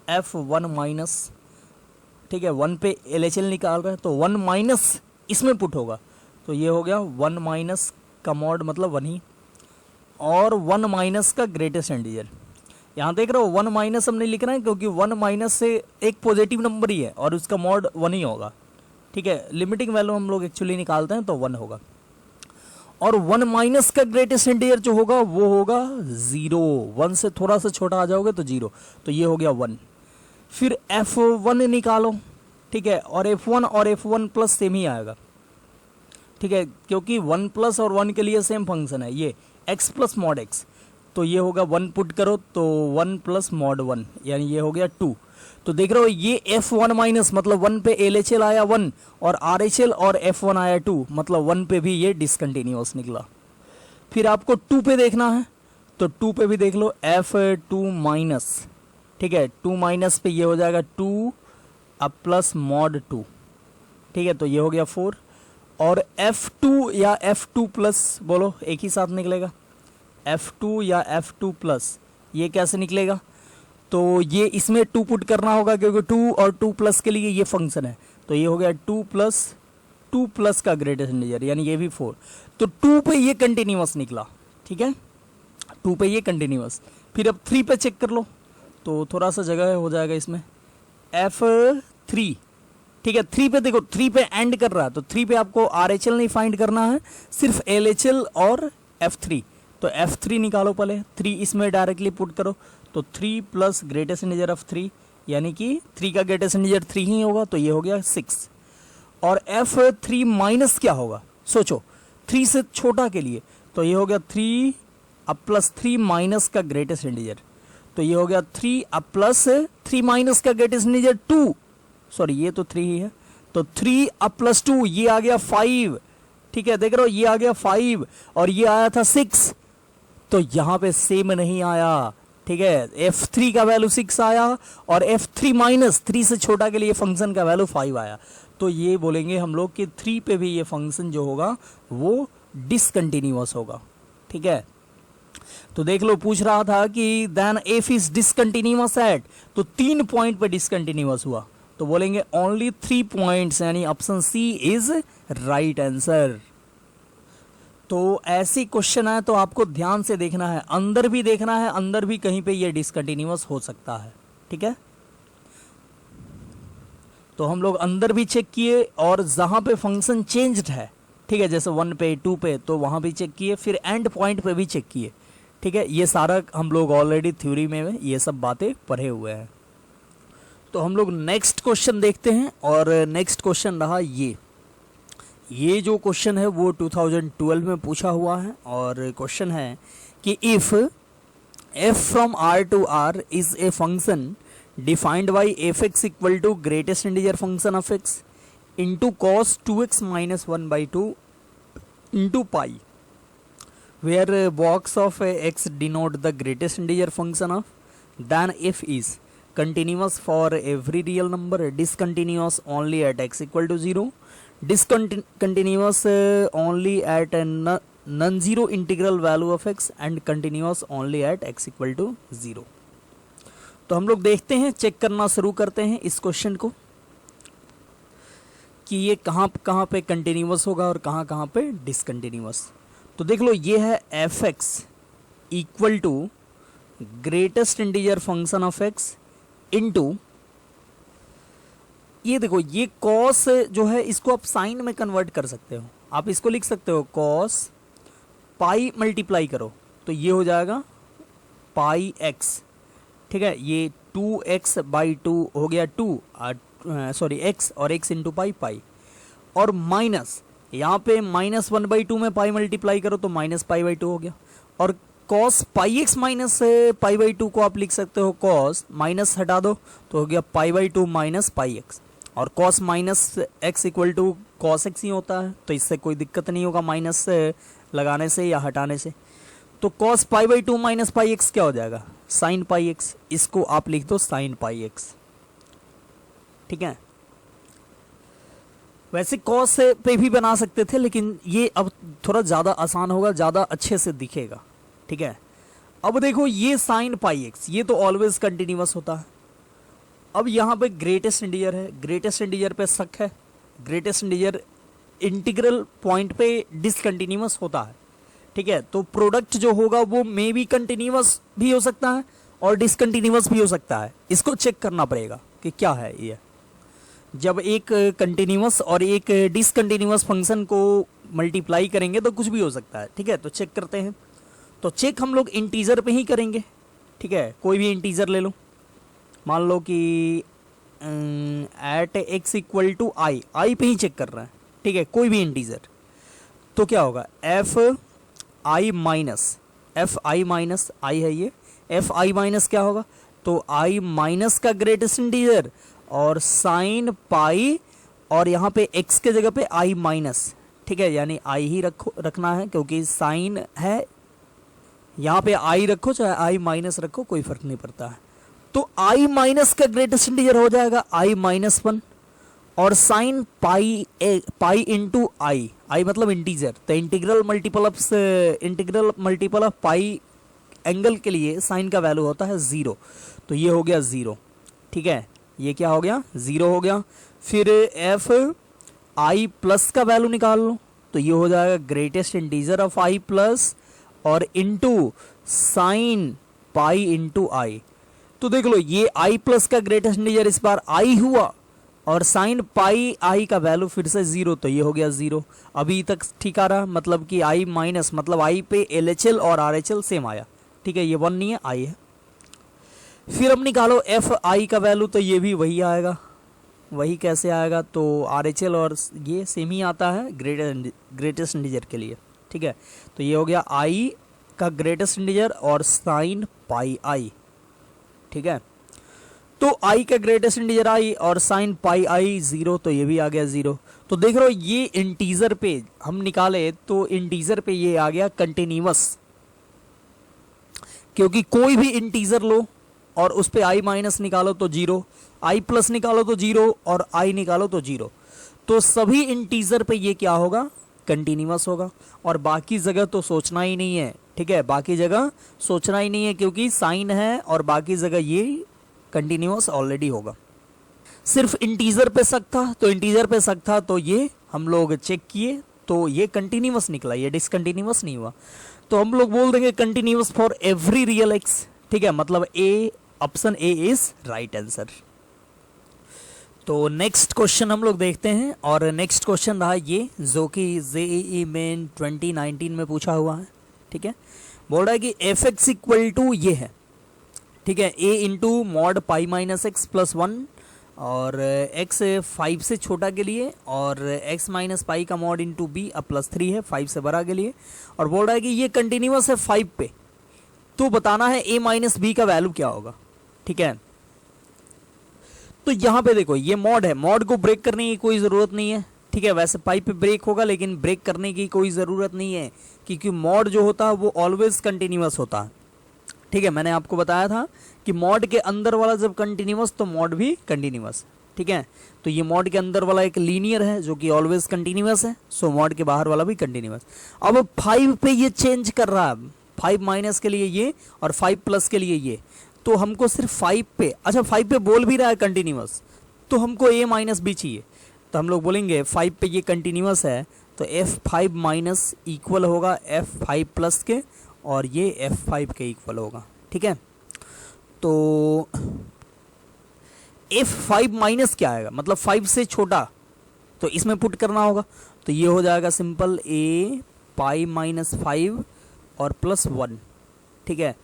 f1 माइनस, ठीक है, 1 पे LHL निकाल रहे हैं, तो 1 माइनस इसमें पुट होगा, तो ये हो गया 1 माइनस का मॉड मतलब 1 ही, और 1 माइनस का ग्रेटेस्ट इंटीजर। यहाँ देख रहे हो 1 माइनस हमने लिख रहे हैं, क्योंकि 1 माइनस से एक पॉजिटिव नंबर ही है और उसका मॉड 1 ही होगा, ठीक है। लिमिटिंग वैल्यू हम लोग एक्चुअली निकालते हैं, तो 1 होगा। और 1 माइनस का ग्रेटेस्ट इंटीजर जो होगा वो होगा 0, 1 से थोड़ा सा छोटा आ जाओगे तो 0, तो ये हो गया 1। फिर f1 निकालो, ठीक है, और f1 और f1 प्लस सेम ही आएगा, ठीक है, क्योंकि 1 प्लस और 1 के लिए सेम फंक्शन है ये x प्लस मॉड x, तो ये होगा 1 पुट करो तो 1 प्लस मॉड 1, यानी ये हो गया 2। तो देख रहे हो ये f1 माइनस मतलब 1 पे LHL आया 1 और RHL और f1 आया 2, मतलब 1 पे भी ये डिसकंटिन्यूअस निकला। फिर आपको 2 पे देखना है तो 2 पे भी देख लो f2 माइनस, ठीक है, 2 माइनस पे ये हो जाएगा 2 अब प्लस मॉड 2, ठीक है, तो ये हो गया 4। और f2 या f2 प्लस बोलो एक ही साथ निकलेगा, f2 या f2 प्लस, ये कैसे निकलेगा, तो ये इसमें 2 पुट करना होगा क्योंकि 2 और 2 प्लस के लिए ये फंक्शन है, तो ये हो गया 2 प्लस का ग्रेटेस्ट इंटीजर यानी ये भी 4, तो 2 पे ये कंटिन्यूअस निकला, ठीक है, 2 पे ये कंटिन्यूअस। फिर अब 3 पे चेक कर लो तो थोड़ा सा जगह हो जाएगा इसमें f3, ठीक है, 3 पे देखो 3 पे एंड कर रहा है तो 3 पे आपको RHL नहीं फाइंड करना है, सिर्फ LHL और f3, तो f3 निकालो पहले, 3 इसमें डायरेक्टली पुट करो तो 3 प्लस ग्रेटेस्ट इंटीजर ऑफ 3 यानी कि 3 का ग्रेटेस्ट इंटीजर 3 ही होगा, तो ये हो गया 6। और f3 माइनस क्या होगा सोचो, 3 से छोटा के लिए, तो ये हो गया 3 अब प्लस 3 माइनस का ग्रेटेस्ट इंटीजर, तो ये हो गया 3 अब प्लस 3 माइनस का ग्रेटेस्ट इंटीजर 2, सॉरी ये तो 3 ही है, तो 3 अब प्लस 2 ये आ गया 5, ठीक है, देख रहे हो ये आ गया 5 और ये आया था 6, तो यहां पे सेम नहीं आया, ठीक है, f3 का वैल्यू 6 आया और f3 माइनस 3 से छोटा के लिए फंक्शन का वैल्यू 5 आया, तो ये बोलेंगे हम लोग कि 3 पे भी ये फंक्शन जो होगा वो डिसकंटिन्यूअस होगा, ठीक है। तो देख लो पूछ रहा था कि then f is discontinuous at, तो 3 पॉइंट पे डिसकंटिन्यूअस हुआ, तो बोलेंगे ओनली 3 पॉइंट्स, यानी option C is right answer. तो ऐसी क्वेश्चन है तो आपको ध्यान से देखना है, अंदर भी देखना है, अंदर भी कहीं पे ये डिसकंटिन्यूअस हो सकता है, ठीक है। तो हम लोग अंदर भी चेक किए और जहां पे फंक्शन चेंज्ड है, ठीक है, जैसे 1 पे 2 पे, तो वहां भी चेक किए, फिर एंड पॉइंट पे भी चेक किए, ठीक है, ये सारा हम लोग ऑलरेडी थ्योरी में ये सब बातें पढ़े हुए हैं। तो हम लोग नेक्स्ट क्वेश्चन देखते हैं और नेक्स्ट क्वेश्चन रहा ये जो क्वेश्चन है वो 2012 में पूछा हुआ है और क्वेश्चन है कि if f from r to r is a function defined by f(x) equal to greatest integer function of x into cos 2x minus 1/2 into pi, where box of x denote the greatest integer function of, then f is continuous for every real number, discontinuous only at x equal to 0, discontinuous only at a non-zero integral value of x and continuous only at x equal to 0। तो हम लोग देखते हैं, check करना शुरू करते हैं इस क्वेश्चन को कि ये कहाँ पे कंटिन्यूअस होगा और कहाँ पे डिसकंटिन्यूअस। तो देख लो ये है f(x) equal to greatest integer function of x into, ये देखो ये कॉस जो है इसको आप साइन में कन्वर्ट कर सकते हो, आप इसको लिख सकते हो कॉस पाई मल्टीप्लाई करो तो ये हो जाएगा पाई x, ठीक है, ये 2x/2 हो गया 2 सॉरी x और x इंटू पाई और माइनस यहाँ पे -1/2 में पाई मल्टीप्लाई करो तो -पाई/2 हो गया, और कॉस पाई x माइनस पाई/2 को आप लिख सकते हो कॉस, माइनस हटा दो तो हो गया पाई/2 माइनस पाई x, और cos minus x equal to cos x ही होता है, तो इससे कोई दिक्कत नहीं होगा माइनस लगाने से या हटाने से। तो कॉस पाई/2 माइनस पाई x क्या हो जाएगा, साइन पाई x, इसको आप लिख दो साइन पाई x, ठीक है। वैसे कॉस पे भी बना सकते थे लेकिन ये अब थोड़ा ज़्यादा आसान होगा, ज़्यादा अच्छे से दिखेगा, ठीक है। अब देखो ये साइन पाई x ये तो ऑलवेज कंटिन्यूअस होता है। अब यहाँ पे ग्रेटेस्ट इंटीजर है, ग्रेटेस्ट इंटीजर पे शक है, ग्रेटेस्ट इंटीजर इंटीग्रल पॉइंट पे डिसकंटिन्यूअस होता है, ठीक है। तो प्रोडक्ट जो होगा वो मे बी कंटिन्यूअस भी हो सकता है और डिसकंटिन्यूअस भी हो सकता है, इसको चेक करना पड़ेगा कि क्या है ये। जब एक कंटिन्यूअस और एक डिसकंटिन्यूअस फंक्शन को मल्टीप्लाई करेंगे तो कुछ भी हो सकता है, ठीक है। तो चेक करते हैं। तो चेक हम लोग इंटीजर पे ही करेंगे, ठीक है। कोई भी इंटीजर ले लो, मान लो कि एट एक्स इक्वल टू आई पे ही चेक कर रहा है, ठीक है, कोई भी इंटीजर। तो क्या होगा, एफ आई माइनस आई है ये, एफ आई माइनस क्या होगा, तो आई माइनस का ग्रेटेस्ट इंटीजर और साइन पाई, और यहाँ पे एक्स के जगह पे आई माइनस, ठीक है, यानी आई ही रखना है क्योंकि साइन है। यहाँ पे आई रखो चाहे आई माइनस रखो, कोई फर्क नहीं पड़ता है। तो आई माइनस का ग्रेटेस्ट इंटीजर हो जाएगा आई माइनस 1 और साइन पाई इंटू आई मतलब इंटीजर, तो integral multiple of pi angle के लिए साइन का वैल्यू होता है 0, तो ये हो गया 0, ठीक है, ये क्या हो गया 0 हो गया। फिर एफ आई प्लस का वैल्यू निकाल लो, तो ये हो जाएगा greatest integer of I plus और इंटू साइन पाई इंटू आई। तो देख लो ये आई प्लस का ग्रेटेस्ट इंटीजर इस बार आई हुआ और साइन पाई आई का वैल्यू फिर से 0, तो ये हो गया 0। अभी तक ठीक आ रहा, मतलब कि आई माइनस मतलब आई पे LHL और RHL सेम आया, ठीक है, ये 1 नहीं है, आई है। फिर अब निकालो एफ आई का वैल्यू, तो ये भी वही आएगा। वही कैसे आएगा, तो RHL और ये सेम ही आता है ग्रेटेस्ट इंटीजर के लिए, ठीक है। तो ये हो गया आई का ग्रेटेस्ट इंटीजर और साइन पाई आई, ठीक है। तो आई का ग्रेटेस्ट इंटीजर आई और साइन पाई आई 0, तो ये भी आ गया 0। तो देख रहे हो ये इंटीजर पे हम निकाले तो इंटीजर पे ये आ गया कंटिन्यूअस, क्योंकि कोई भी इंटीजर लो और उस पे आई माइनस निकालो तो 0, आई प्लस निकालो तो 0 और आई निकालो तो 0। तो सभी इंटीजर पे ये क्या होगा, कंटिन्यूअस होगा। और बाकी जगह तो सोचना ही नहीं है, ठीक है, बाकी जगह सोचना ही नहीं है क्योंकि साइन है और बाकी जगह ये कंटिन्यूअस ऑलरेडी होगा। सिर्फ इंटीजर पे शक था, तो इंटीजर पे शक था तो ये हम लोग चेक किए तो ये कंटिन्यूअस निकला, ये डिसकंटिन्यूअस नहीं हुआ। तो हम लोग बोल देंगे continuous for every real x, ठीक है, मतलब A, option A is right answer. तो नेक्स्ट क्वेश्चन हम लोग देखते हैं, और नेक्स्ट क्वेश्चन रहा ये जो कि JEE मेन 2019 में पूछा हुआ है, ठीक है। बोल रहा है कि एफ एक्स इक्वल टू ये है, ठीक है, a into mod pi minus x plus 1 और एक्स 5 से छोटा के लिए, और एक्स माइनस पाई का मॉड इंटू बी अब प्लस 3 है 5 से बड़ा के लिए, और बोल रहा है कि ये कंटिन्यूअस है 5 पे, तो बताना है ए माइनस बी का वैल्यू क्या होगा, ठीक है। तो यहाँ पे देखो ये मॉड है, मॉड को ब्रेक करने की कोई ज़रूरत नहीं है, ठीक है, वैसे पाई पे ब्रेक होगा लेकिन ब्रेक करने की कोई ज़रूरत नहीं है क्योंकि मॉड जो होता है वो ऑलवेज कंटिन्यूअस होता है, ठीक है। मैंने आपको बताया था कि मॉड के अंदर वाला जब कंटिन्यूअस तो मॉड भी कंटिन्यूअस, ठीक है। तो ये मॉड के अंदर वाला एक लीनियर है जो कि ऑलवेज कंटिन्यूअस है, सो मॉड के बाहर वाला भी कंटिन्यूअस। अब 5 पे ये चेंज कर रहा है, 5 माइनस के लिए ये और 5 प्लस के लिए ये, तो हमको सिर्फ 5 पे, अच्छा 5 पे बोल भी रहा है कंटिन्यूअस, तो हमको ए माइनस बी चाहिए। तो हम लोग बोलेंगे 5 पे ये कंटिन्यूअस है तो F5 माइनस इक्वल होगा F5 प्लस के, और ये F5 के इक्वल होगा, ठीक है। तो F5 माइनस क्या आएगा, मतलब 5 से छोटा, तो इसमें पुट करना होगा, तो ये हो जाएगा सिंपल A पाई माइनस 5 और प्लस 1, ठीक है,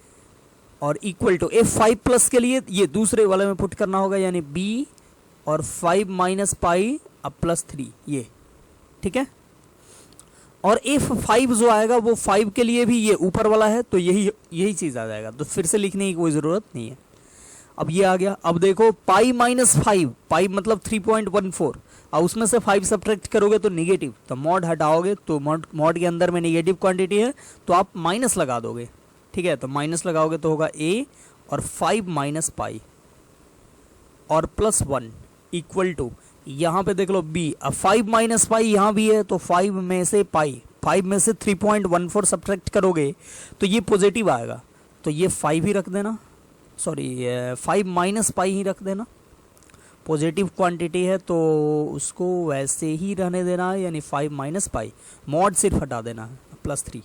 और इक्वल टू F5 प्लस के लिए ये दूसरे वाले में पुट करना होगा, यानी B और 5 माइनस पाई अब प्लस 3, ये ठीक है। और F5 जो आएगा वो 5 के लिए भी ये ऊपर वाला है, तो यही चीज़ आ जाएगा, तो फिर से लिखने की कोई ज़रूरत नहीं है। अब ये आ गया। अब देखो पाई माइनस 5, पाई मतलब 3.14, और उसमें से 5 सब्ट्रैक्ट करोगे तो निगेटिव, तो मॉड हटाओगे तो मॉड के अंदर में निगेटिव क्वांटिटी है तो आप माइनस लगा दोगे, ठीक है। तो माइनस लगाओगे तो होगा A और 5 माइनस पाई और प्लस 1 इक्वल टू, यहाँ पे देख लो B। अब 5 माइनस पाई यहाँ भी है, तो 5 में से पाई, 5 में से 3.14 सब्ट्रैक्ट करोगे तो ये पॉजिटिव आएगा, तो ये 5 ही रख देना, सॉरी 5 माइनस पाई ही रख देना, पॉजिटिव क्वांटिटी है तो उसको वैसे ही रहने देना है, यानी 5 माइनस पाई, मॉड सिर्फ हटा देना है, प्लस 3।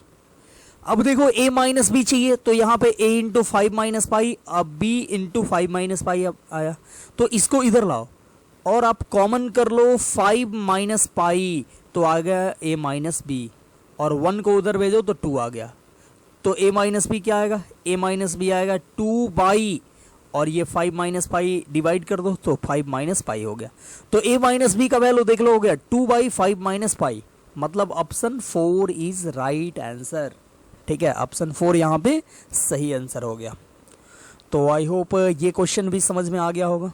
अब देखो A माइनस बी चाहिए, तो यहाँ पे A इंटू 5 माइनस पाई, अब B इंटू 5 माइनस पाई अब आया, तो इसको इधर लाओ, और आप कॉमन कर लो 5 माइनस पाई, तो आ गया a माइनस बी, और 1 को उधर भेजो तो 2 आ गया। तो a माइनस बी क्या आएगा, a माइनस बी आएगा 2 बाई, और ये 5 माइनस पाई डिवाइड कर दो तो 5 माइनस पाई हो गया। तो a माइनस बी का वैल्यू देख लो, हो गया 2 बाई 5 माइनस पाई, मतलब ऑप्शन 4 इज राइट आंसर। ठीक है, ऑप्शन 4 यहाँ पे सही आंसर हो गया। तो आई होप ये क्वेश्चन भी समझ में आ गया होगा।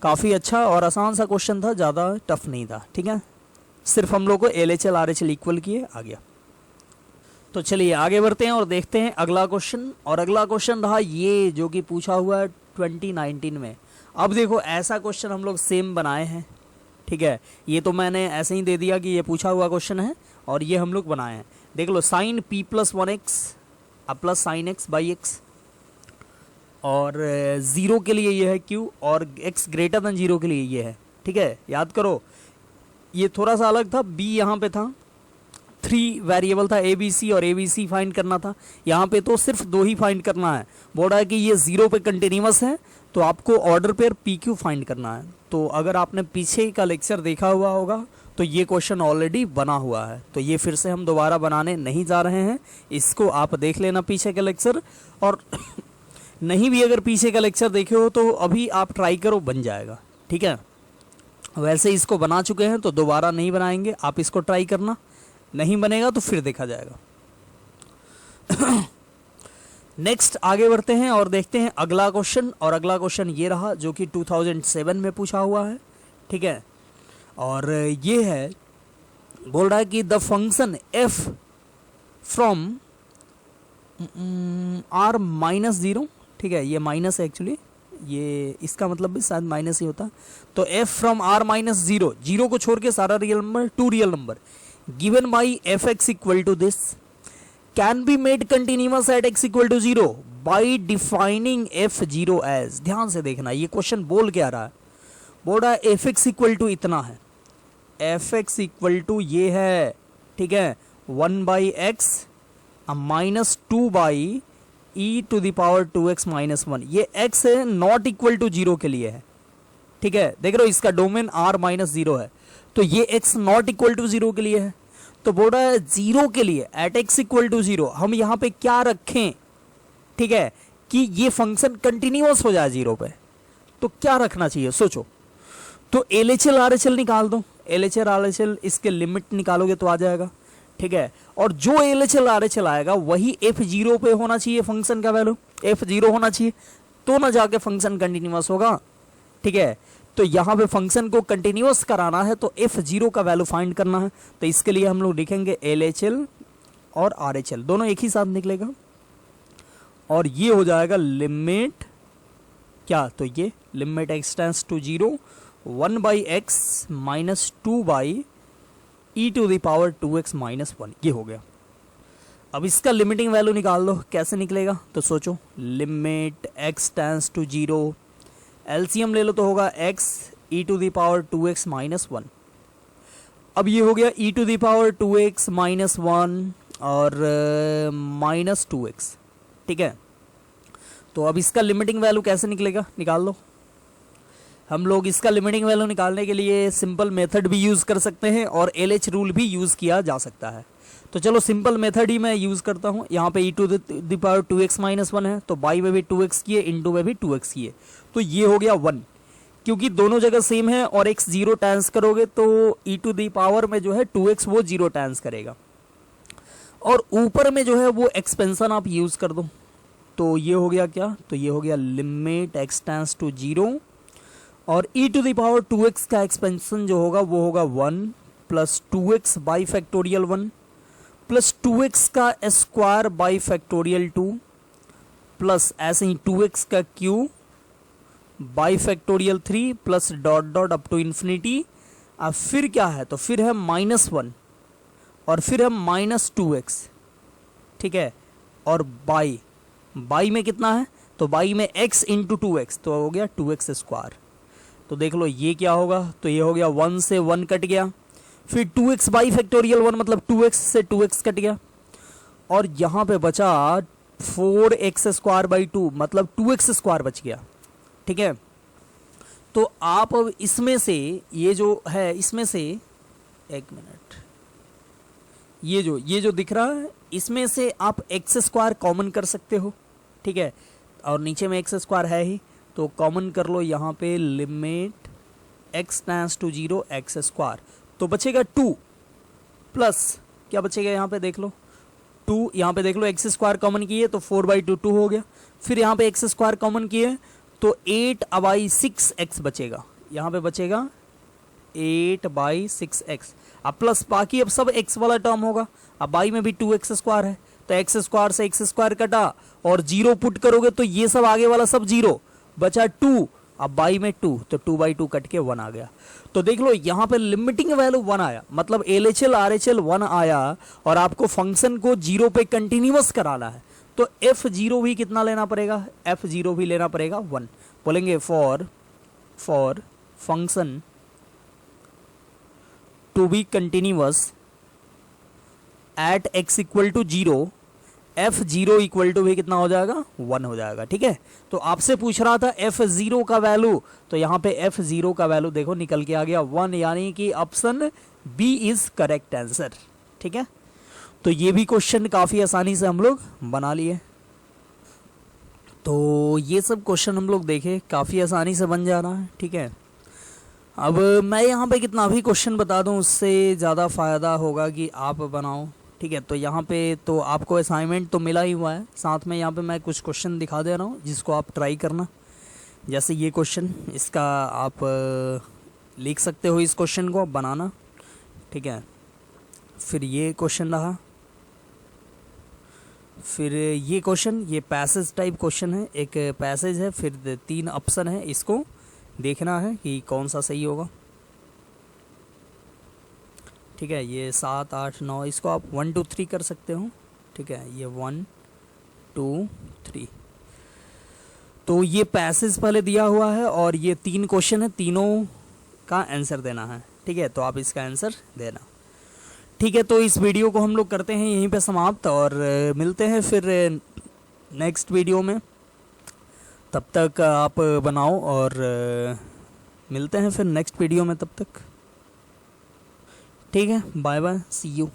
काफ़ी अच्छा और आसान सा क्वेश्चन था, ज़्यादा टफ नहीं था। ठीक है, सिर्फ हम लोग को LHL RHL इक्वल किए आ गया। तो चलिए आगे बढ़ते हैं और देखते हैं अगला क्वेश्चन। और अगला क्वेश्चन रहा ये जो कि पूछा हुआ है 2019 में। अब देखो ऐसा क्वेश्चन हम लोग सेम बनाए हैं। ठीक है, ये तो मैंने ऐसे ही दे दिया कि ये पूछा हुआ क्वेश्चन है और ये हम लोग बनाए हैं। देख लो, sine p plus 1x plus sine x by x, और 0 के लिए ये है q, और x ग्रेटर देन 0 के लिए ये है। ठीक है, याद करो ये थोड़ा सा अलग था, b यहाँ पे था, 3 वेरिएबल था ABC, और ABC फाइंड करना था। यहाँ पे तो सिर्फ 2 ही फाइंड करना है। बोल रहा है कि ये 0 पे कंटिन्यूअस है, तो आपको ऑर्डर पेयर PQ फाइंड करना है। तो अगर आपने पीछे का लेक्चर देखा हुआ होगा तो ये क्वेश्चन ऑलरेडी बना हुआ है, तो ये फिर से हम दोबारा बनाने नहीं जा रहे हैं। इसको आप देख लेना पीछे का लेक्चर, और नहीं भी अगर पीछे का लेक्चर देखे हो तो अभी आप ट्राई करो, बन जाएगा। ठीक है, वैसे इसको बना चुके हैं तो दोबारा नहीं बनाएंगे, आप इसको ट्राई करना, नहीं बनेगा तो फिर देखा जाएगा। नेक्स्ट आगे बढ़ते हैं और देखते हैं अगला क्वेश्चन। और अगला क्वेश्चन ये रहा जो कि 2007 में पूछा हुआ है। ठीक है, और ये है, बोल रहा है कि the function f from r minus 0। ठीक है, ये माइनस है एक्चुअली, ये इसका मतलब भी शायद माइनस ही होता। तो f फ्रॉम r माइनस 0, 0 को छोड़ के सारा real number, 2 real number, given by fx equal to this, can be made continuous at x equal to 0 by defining f0 as. ध्यान से देखना, ये क्वेश्चन बोल क्या रहा है। बोल रहा है fx इक्वल टू इतना है, fx इक्वल टू ये है। ठीक है, 1 by x minus 2 by e to the power 2x minus 1। ये x है नॉट इक्वल टू 0 के लिए है। ठीक है, देख रहे हो इसका डोमेन r माइनस 0 है, तो ये x नॉट इक्वल टू 0 के लिए है। तो बोल रहा है 0 के लिए एट x इक्वल टू 0 हम यहाँ पे क्या रखें। ठीक है, कि ये फंक्शन कंटिन्यूअस हो जाए 0 पे, तो क्या रखना चाहिए सोचो। तो LHL RHL निकाल दो, LHL RHL इसके लिमिट निकालोगे तो आ जाएगा। ठीक है, और जो LHL RHL आएगा वही f0 पे होना चाहिए, फंक्शन का वैल्यू f0 होना चाहिए, तो ना जाके फंक्शन कंटिन्यूअस होगा। ठीक है, तो यहाँ पे फंक्शन को कंटिन्यूअस कराना है तो f0 का वैल्यू फाइंड करना है। तो इसके लिए हम लोग लिखेंगे LHL और RHL दोनों एक ही साथ निकलेगा, और ये हो जाएगा लिमिट क्या, तो ये limit x tends to 0 1 by x minus 2 by e to the power 2x minus 1, ये हो गया। अब इसका लिमिटिंग वैल्यू निकाल लो, कैसे निकलेगा तो सोचो, limit x tends to 0, LCM ले लो तो होगा x e to the power 2x minus 1। अब ये हो गया e to the power 2x minus 1 और माइनस 2x। ठीक है, तो अब इसका लिमिटिंग वैल्यू कैसे निकलेगा, निकाल लो। हम लोग इसका लिमिटिंग वैल्यू निकालने के लिए सिंपल मेथड भी यूज़ कर सकते हैं और LH रूल भी यूज़ किया जा सकता है। तो चलो सिंपल मेथड ही मैं यूज़ करता हूँ। यहाँ पे e to the power 2x minus 1 है, तो बाई में भी 2x किए, इनटू में भी 2x किए, तो ये हो गया 1। क्योंकि दोनों जगह सेम है और x 0 टाइम्स करोगे तो e टू द पावर में जो है 2x वो 0 टाइम्स करेगा, और ऊपर में जो है वो एक्सपेंशन आप यूज़ कर दो। तो ये हो गया क्या, तो ये हो गया लिमिट x टेंड्स टू 0, और e to the power 2x का एक्सपेंशन जो होगा वो होगा 1 plus 2x by factorial 1 plus 2x का स्क्वायर बाई फैक्टोरियल 2 प्लस ऐसे ही 2x का cube by factorial 3 plus dot dot up to infinity. अब फिर क्या है, तो फिर है माइनस 1 और फिर है माइनस 2x। ठीक है, और बाई में कितना है, तो बाई में x इंटू 2x, तो हो गया 2x स्क्वायर। तो देख लो ये क्या होगा, तो ये हो गया 1 से 1 कट गया, फिर 2x बाई फैक्टोरियल 1 मतलब 2x से 2x कट गया, और यहाँ पे बचा 4x स्क्वायर बाई 2 मतलब 2x स्क्वायर बच गया। ठीक है, तो आप अब इसमें से ये जो है, इसमें से एक मिनट, ये जो दिख रहा है इसमें से आप एक्स स्क्वायर कॉमन कर सकते हो, ठीक है, और नीचे में एक्स स्क्वायर है ही, तो कॉमन कर लो यहाँ पे limit x tends to 0 x square, तो बचेगा 2 प्लस क्या बचेगा यहाँ पे देख लो 2, यहाँ पे देख लो एक्स स्क्वायर कॉमन किए तो 4/2 2 हो गया, फिर यहाँ पे एक्स स्क्वायर कॉमन किए तो 8/6x बचेगा, यहाँ पे बचेगा 8/6x। अब प्लस बाकी अब सब x वाला टर्म होगा, अब बाई में भी 2x स्क्वायर है तो एक्स स्क्वायर से एक्स स्क्वायर कटा और 0 पुट करोगे तो ये सब आगे वाला सब 0 बचा 2, अब बाई में 2 तो 2/2 कट के 1 आ गया। तो देख लो यहाँ पे लिमिटिंग वैल्यू 1 आया, मतलब LHL RHL 1 आया और आपको फंक्शन को 0 पे कंटिन्यूअस कराना है, तो f0 भी कितना लेना पड़ेगा, f0 भी लेना पड़ेगा 1। बोलेंगे for function to be continuous at x equal to 0, f0 equal to भी कितना हो जाएगा 1 हो जाएगा, ठीक है। तो आपसे पूछ रहा था f0 का वैल्यू, तो यहाँ पे f0 का वैल्यू देखो निकल के आ गया 1, यानी कि option B is correct answer, ठीक है। तो ये भी क्वेश्चन काफ़ी आसानी से हम लोग बना लिए। तो ये सब क्वेश्चन हम लोग देखे काफ़ी आसानी से बन जा रहा है, ठीक है। अब मैं यहाँ पे कितना भी क्वेश्चन बता दूँ उससे ज़्यादा फ़ायदा होगा कि आप बनाओ, ठीक है। तो यहाँ पे तो आपको असाइनमेंट तो मिला ही हुआ है, साथ में यहाँ पे मैं कुछ क्वेश्चन दिखा दे रहा हूँ जिसको आप ट्राई करना। जैसे ये क्वेश्चन, इसका आप लिख सकते हो, इस क्वेश्चन को बनाना, ठीक है। फिर ये क्वेश्चन रहा, फिर ये क्वेश्चन, ये पैसेज टाइप क्वेश्चन है, एक पैसेज है, फिर 3 ऑप्शन है, इसको देखना है कि कौन सा सही होगा, ठीक है। ये 7 8 9, इसको आप 1 2 3 कर सकते हो, ठीक है। ये 1 2 3, तो ये पैसेज पहले दिया हुआ है और ये 3 क्वेश्चन है, तीनों का आंसर देना है, ठीक है। तो आप इसका आंसर देना, ठीक है। तो इस वीडियो को हम लोग करते हैं यहीं पे समाप्त और मिलते हैं फिर नेक्स्ट वीडियो में। तब तक आप बनाओ और मिलते हैं फिर नेक्स्ट वीडियो में, तब तक ठीक है। Bye bye, see you.